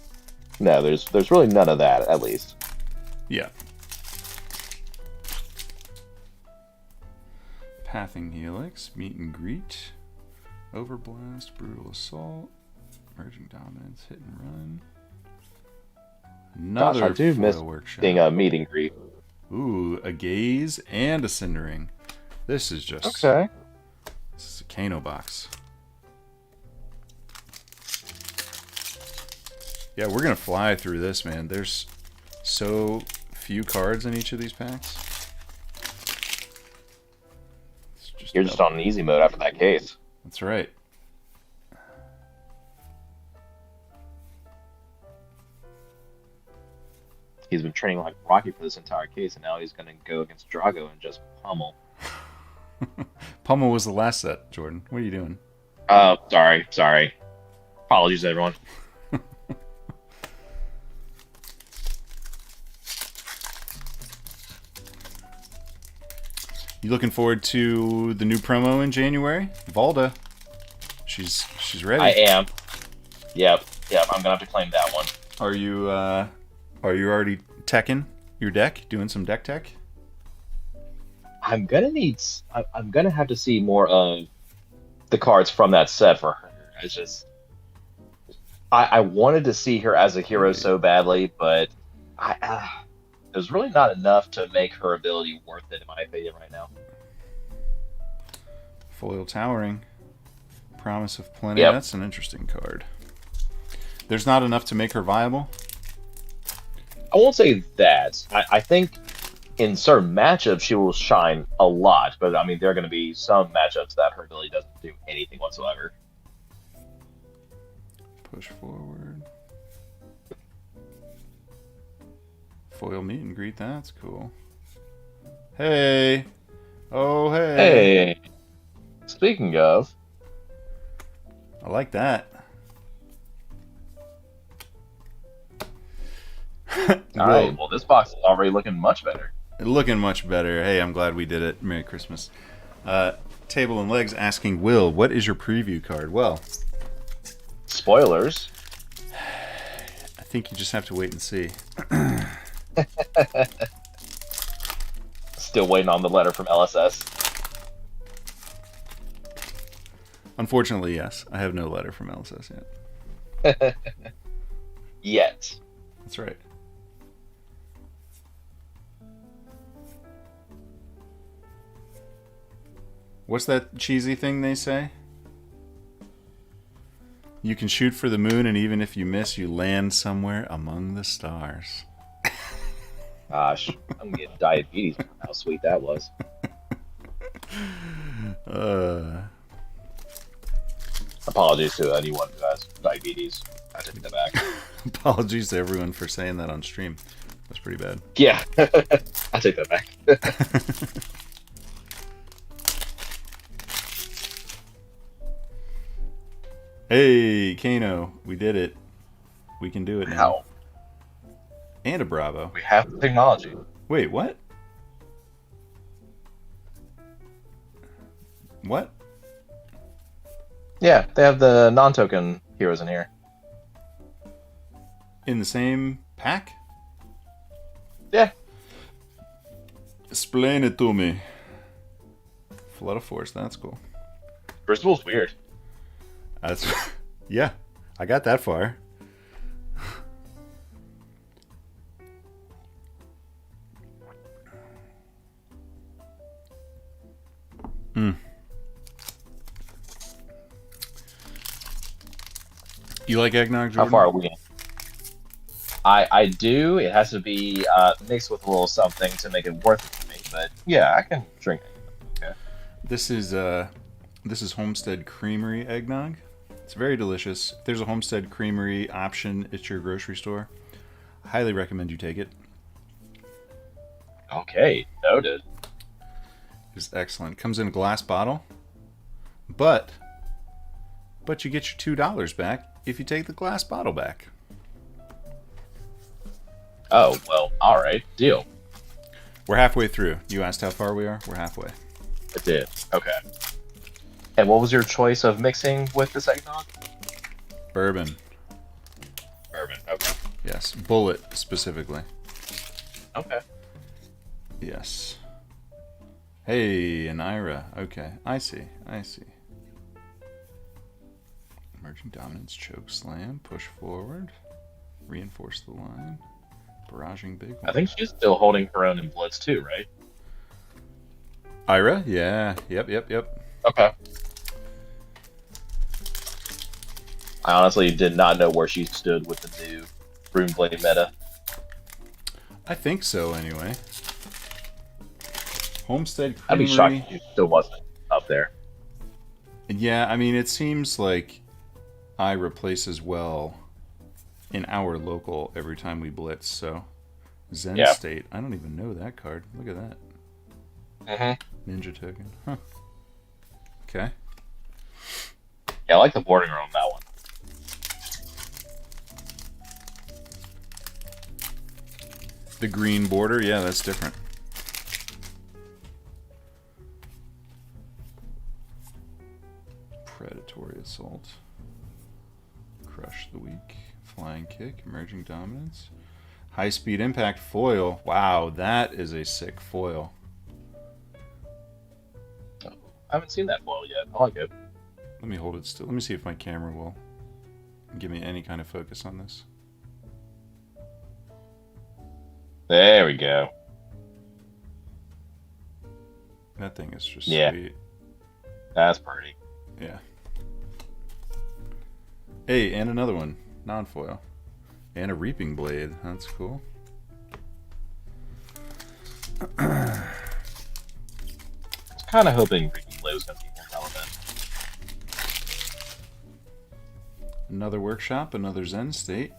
Speaker 2: No, there's really none of that, at least.
Speaker 1: Yeah. Pathing Helix, Meet and Greet, Overblast, Brutal Assault, Merging Dominance, Hit and Run. Another
Speaker 2: Gosh, I do miss
Speaker 1: foil workshop.
Speaker 2: being a meet and greet.
Speaker 1: Ooh, a Gaze and a Cindering. This is just...
Speaker 2: Okay.
Speaker 1: This is a Kano box. Yeah, we're going to fly through this, man. There's so few cards in each of these packs.
Speaker 2: You're just on easy mode after that case.
Speaker 1: That's right.
Speaker 2: He's been training like Rocky for this entire case, and now he's going to go against Drago and just pummel.
Speaker 1: Pummel was the last set, Jordan. What are you doing?
Speaker 2: Sorry. Apologies, everyone.
Speaker 1: You looking forward to the new promo in January? Valda. She's ready.
Speaker 2: I am. Yep. I'm gonna have to claim that one.
Speaker 1: Are you already teching your deck? Doing some deck tech?
Speaker 2: I'm gonna have to see more of the cards from that set for her. It's just I wanted to see her as a hero so badly, but there's really not enough to make her ability worth it, in my opinion, right now.
Speaker 1: Foil Towering. Promise of Plenty.
Speaker 2: Yep.
Speaker 1: That's an interesting card. There's not enough to make her viable?
Speaker 2: I won't say that. I think in certain matchups she will shine a lot, but I mean there are going to be some matchups that her ability doesn't do anything whatsoever.
Speaker 1: Push forward. Foil Meet and Greet. That's cool. Hey. Oh, hey.
Speaker 2: Hey. Speaking of,
Speaker 1: I like that.
Speaker 2: all right. Well, this box is already looking much better.
Speaker 1: Looking much better. Hey, I'm glad we did it. Merry Christmas. Table and Legs asking, Will, what is your preview card? Well,
Speaker 2: Spoilers.
Speaker 1: I think you just have to wait and see.
Speaker 2: Still waiting on the letter from LSS.
Speaker 1: Unfortunately, yes. I have no letter from LSS yet.
Speaker 2: Yet.
Speaker 1: That's right. What's that cheesy thing they say? You can shoot for the moon, and even if you miss, you land somewhere among the stars.
Speaker 2: Gosh, I'm getting diabetes from how sweet that was.
Speaker 1: Uh,
Speaker 2: Apologies to anyone who has diabetes. I take that back.
Speaker 1: Apologies to everyone for saying that on stream. That's pretty bad.
Speaker 2: Yeah, I take that back.
Speaker 1: Hey, Kano, we did it. We can do it now.
Speaker 2: How?
Speaker 1: And a Bravo.
Speaker 2: We have the technology.
Speaker 1: Wait, what? What?
Speaker 2: Yeah, they have the non-token heroes in here.
Speaker 1: In the same pack?
Speaker 2: Yeah.
Speaker 1: Explain it to me. Flood of Force, that's cool.
Speaker 2: Crucible's weird.
Speaker 1: That's yeah, I got that far. You like eggnog, Jordan?
Speaker 2: How far are we in? I do. It has to be mixed with a little something to make it worth it for me. But yeah, I can drink it. Okay.
Speaker 1: This is Homestead Creamery eggnog. It's very delicious. If there's a Homestead Creamery option at your grocery store, I highly recommend you take it.
Speaker 2: Okay, noted.
Speaker 1: It's excellent. Comes in a glass bottle, but you get your $2 back if you take the glass bottle back.
Speaker 2: Oh, well, alright. Deal.
Speaker 1: We're halfway through. You asked how far we are? We're halfway.
Speaker 2: I did. Okay. And what was your choice of mixing with this eggnog?
Speaker 1: Bourbon.
Speaker 2: Bourbon. Okay.
Speaker 1: Yes. Bullet, specifically.
Speaker 2: Okay.
Speaker 1: Yes. Hey, an Ira. Okay. I see. Emerging Dominance, Choke Slam, Push Forward, Reinforce the Line, Barraging Big One.
Speaker 2: I think she's still holding her own in Blitz too, right?
Speaker 1: Ira? Yeah. Yep.
Speaker 2: Okay. I honestly did not know where she stood with the new Runeblade meta.
Speaker 1: I think so, anyway. Homestead
Speaker 2: I'd be
Speaker 1: Creamery.
Speaker 2: shocked if she still wasn't up there.
Speaker 1: Yeah, I mean, it seems like I replaces well in our local every time we blitz, so Zen
Speaker 2: Yeah.
Speaker 1: State. I don't even know that card. Look at that.
Speaker 2: Mm-hmm.
Speaker 1: Ninja token. Huh. Okay.
Speaker 2: Yeah, I like the boarding room on that one.
Speaker 1: The green border, yeah, that's different. Predatory Assault. Crush the Weak. Flying Kick. Emerging Dominance. High Speed Impact Foil. Wow, that is a sick foil.
Speaker 2: I haven't seen that foil yet. I like it.
Speaker 1: Let me hold it still. Let me see if my camera will give me any kind of focus on this.
Speaker 2: There we go.
Speaker 1: That thing is just
Speaker 2: Yeah.
Speaker 1: sweet.
Speaker 2: That's pretty.
Speaker 1: Yeah. Hey, and another one. Non-foil. And a Reaping Blade. That's cool.
Speaker 2: I was kind of hoping Reaping Blade was going to be more relevant.
Speaker 1: Another Workshop. Another Zen State.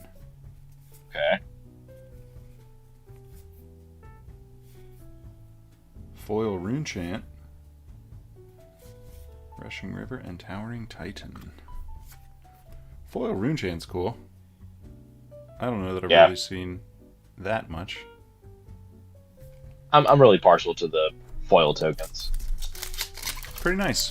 Speaker 2: Okay.
Speaker 1: Foil Rune Chant. Rushing River and Towering Titan. Foil Rune Chant's cool. I don't know that I've really seen that much.
Speaker 2: I'm really partial to the foil tokens.
Speaker 1: Pretty nice.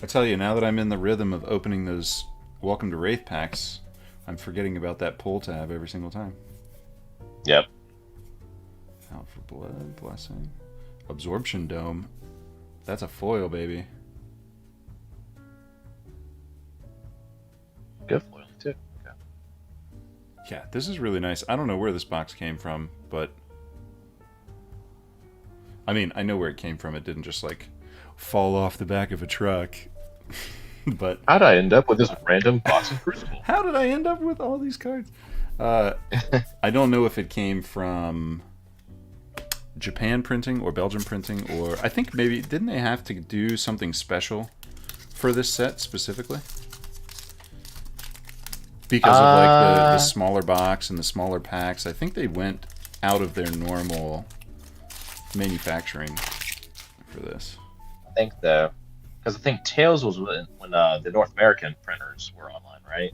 Speaker 1: I tell you, now that I'm in the rhythm of opening those Welcome to Rathe packs, I'm forgetting about that pull tab every single time.
Speaker 2: Yep.
Speaker 1: Out for Blood, Blessing. Absorption Dome. That's a foil, baby.
Speaker 2: Good foil, too. Okay.
Speaker 1: Yeah, this is really nice. I don't know where this box came from, but... I mean, I know where it came from. It didn't just, like, fall off the back of a truck. But
Speaker 2: How'd I end up with this random box of Crucible?
Speaker 1: how did I end up with all these cards? Uh, I don't know if it came from Japan printing or Belgium printing, or I think maybe didn't they have to do something special for this set specifically? Because of like the smaller box and the smaller packs, I think they went out of their normal manufacturing for this.
Speaker 2: I think though, because I think Tails was when the North American printers were online, right?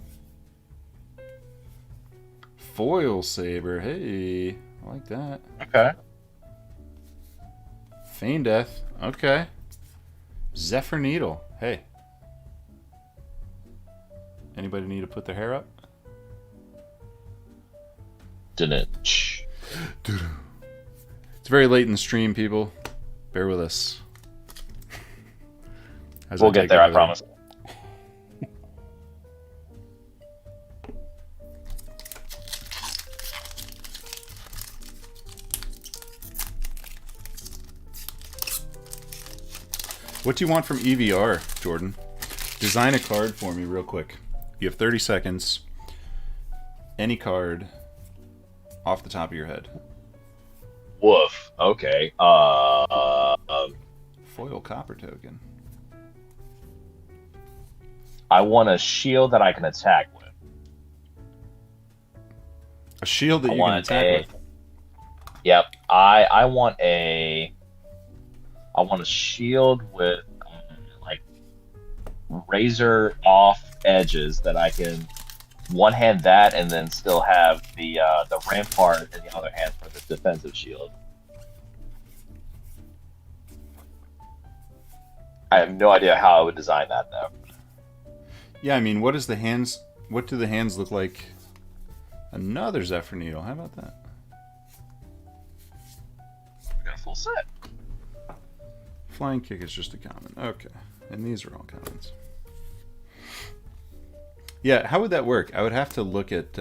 Speaker 1: Foil saber, hey, I like that.
Speaker 2: Okay.
Speaker 1: Feign Death, okay. Zephyr Needle, hey. Anybody need to put their hair up?
Speaker 2: Didn't.
Speaker 1: It's very late in the stream, people. Bear with us.
Speaker 2: We'll get there, I promise.
Speaker 1: What do you want from EVR, Jordan? Design a card for me real quick. You have 30 seconds. Any card off the top of your head.
Speaker 2: Woof. Okay.
Speaker 1: Foil copper token.
Speaker 2: I want a shield that I can attack with.
Speaker 1: A shield that you can attack with.
Speaker 2: Yep. I want a shield with like razor off edges that I can one hand that and then still have the rampart in the other hand for the defensive shield. I have no idea how I would design that though.
Speaker 1: Yeah, I mean, what do the hands look like? Another Zephyr Needle. How about that?
Speaker 2: We got a full set.
Speaker 1: Flying Kick is just a common. Okay. And these are all commons. Yeah, how would that work? I would have to look at,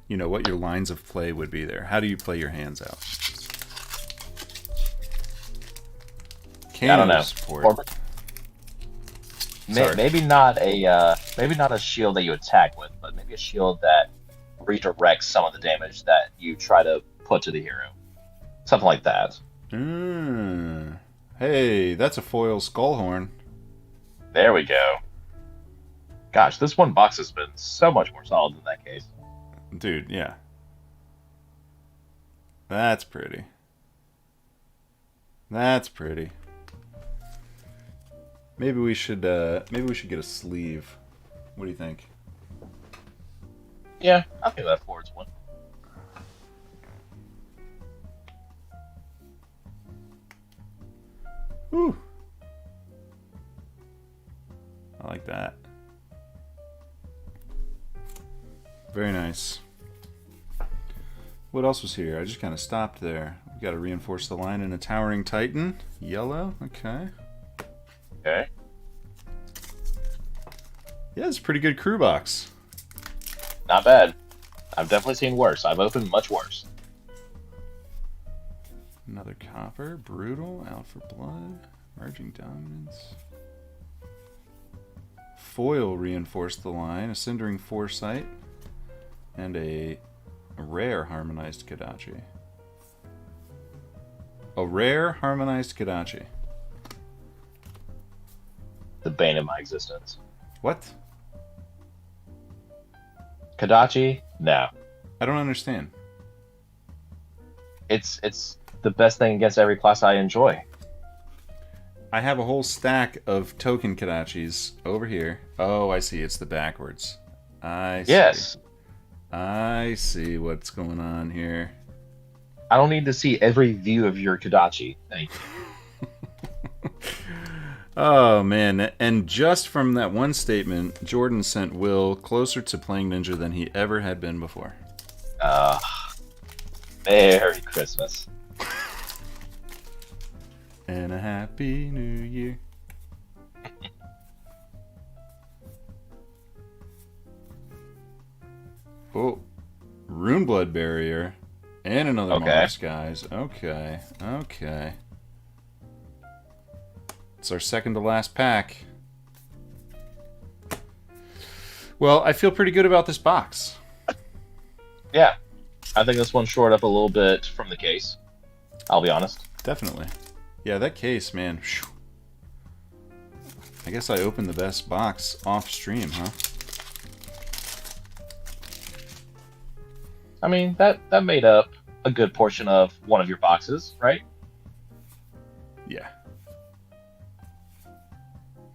Speaker 1: what your lines of play would be there. How do you play your hands out?
Speaker 2: I don't know.
Speaker 1: Support.
Speaker 2: Maybe not a shield that you attack with, but maybe a shield that redirects some of the damage that you try to put to the hero. Something like that.
Speaker 1: Hey, that's a foil Skullhorn.
Speaker 2: There we go. Gosh, this one box has been so much more solid in that case.
Speaker 1: Dude, yeah. That's pretty. That's pretty. Maybe we should get a sleeve. What do you think?
Speaker 2: Yeah, I'll give that forwards one.
Speaker 1: Whew. I like that. Very nice. What else was here? I just kind of stopped there. We got to reinforce the line in a Towering Titan. Yellow. Okay.
Speaker 2: Okay.
Speaker 1: Yeah, it's a pretty good crew box.
Speaker 2: Not bad. I've definitely seen worse. I've opened much worse.
Speaker 1: Another copper. Brutal. Out for blood. Merging dominance. Foil reinforced the line. A Cindering Foresight. And a rare harmonized Kodachi. A rare harmonized Kodachi.
Speaker 2: The bane of my existence.
Speaker 1: What?
Speaker 2: Kodachi? No.
Speaker 1: I don't understand.
Speaker 2: It's the best thing against every class I enjoy.
Speaker 1: I have a whole stack of token Kodachis over here. Oh, I see. It's the backwards. I see.
Speaker 2: Yes.
Speaker 1: I see what's going on here.
Speaker 2: I don't need to see every view of your Kodachi. Thank you.
Speaker 1: Oh, man. And just from that one statement, Jordan sent Will closer to playing Ninja than he ever had been before.
Speaker 2: Merry Christmas.
Speaker 1: And a Happy New Year. Oh, Runeblood Barrier. And another Mars Skies. Okay, okay. It's our second to last pack. Well, I feel pretty good about this box.
Speaker 2: Yeah, I think this one shored up a little bit from the case. I'll be honest.
Speaker 1: Definitely. Yeah, that case, man. I guess I opened the best box off stream, huh?
Speaker 2: I mean, that made up a good portion of one of your boxes, right?
Speaker 1: Yeah.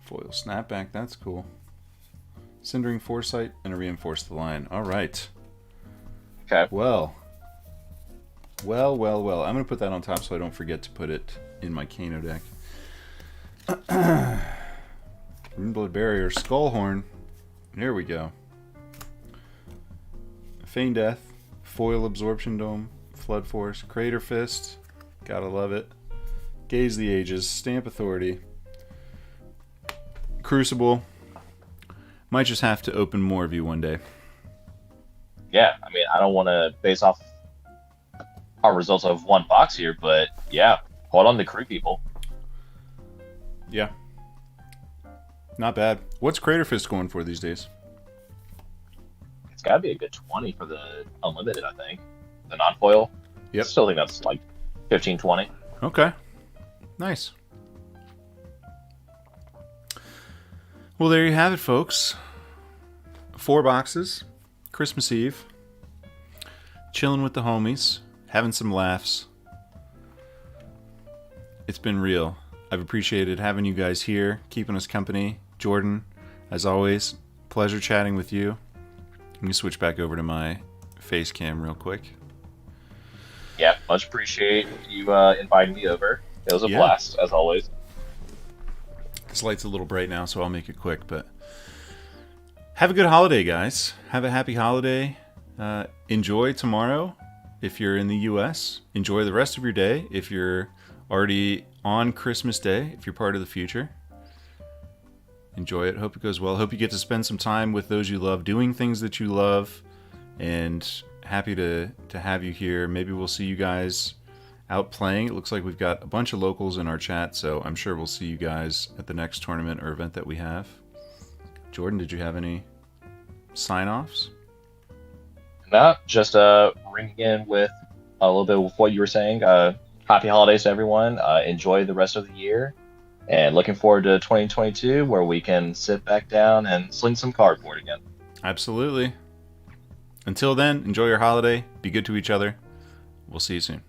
Speaker 1: Foil snapback, that's cool. Cindering Foresight and a Reinforced the Line. All right.
Speaker 2: Okay.
Speaker 1: Well. I'm going to put that on top so I don't forget to put it in my Kano deck. Runeblood Barrier, Skullhorn. Here we go. Feign Death, Foil Absorption Dome, Flood Force, Crater Fist. Gotta love it. Gaze the Ages, Stamp Authority. Crucible. Might just have to open more of you one day.
Speaker 2: Yeah, I mean, I don't want to base off our results of one box here, but yeah, hold on to Creep People.
Speaker 1: Yeah. Not bad. What's Crater Fist going for these days?
Speaker 2: It's got to be a good 20 for the Unlimited, I think. The non-foil.
Speaker 1: Yep.
Speaker 2: Still think that's like 15, 20.
Speaker 1: Okay. Nice. Well, there you have it, folks. 4 boxes. Christmas Eve. Chilling with the homies. Having some laughs. It's been real. I've appreciated having you guys here, keeping us company. Jordan, as always, pleasure chatting with you. Let me switch back over to my face cam real quick.
Speaker 2: Yeah, much appreciate you inviting me over. It was a blast, as always.
Speaker 1: This light's a little bright now, so I'll make it quick, but have a good holiday, guys. Have a happy holiday. Enjoy tomorrow if you're in the U.S. Enjoy the rest of your day if you're already on Christmas Day, if you're part of the future. Enjoy it. Hope it goes well. Hope you get to spend some time with those you love, doing things that you love, and happy to have you here. Maybe we'll see you guys out playing. It looks like we've got a bunch of locals in our chat, so I'm sure we'll see you guys at the next tournament or event that we have. Jordan, did you have any sign-offs?
Speaker 2: No, just ringing in with a little bit of what you were saying. Happy holidays to everyone. Enjoy the rest of the year. And looking forward to 2022 where we can sit back down and sling some cardboard again.
Speaker 1: Absolutely. Until then, enjoy your holiday. Be good to each other. We'll see you soon.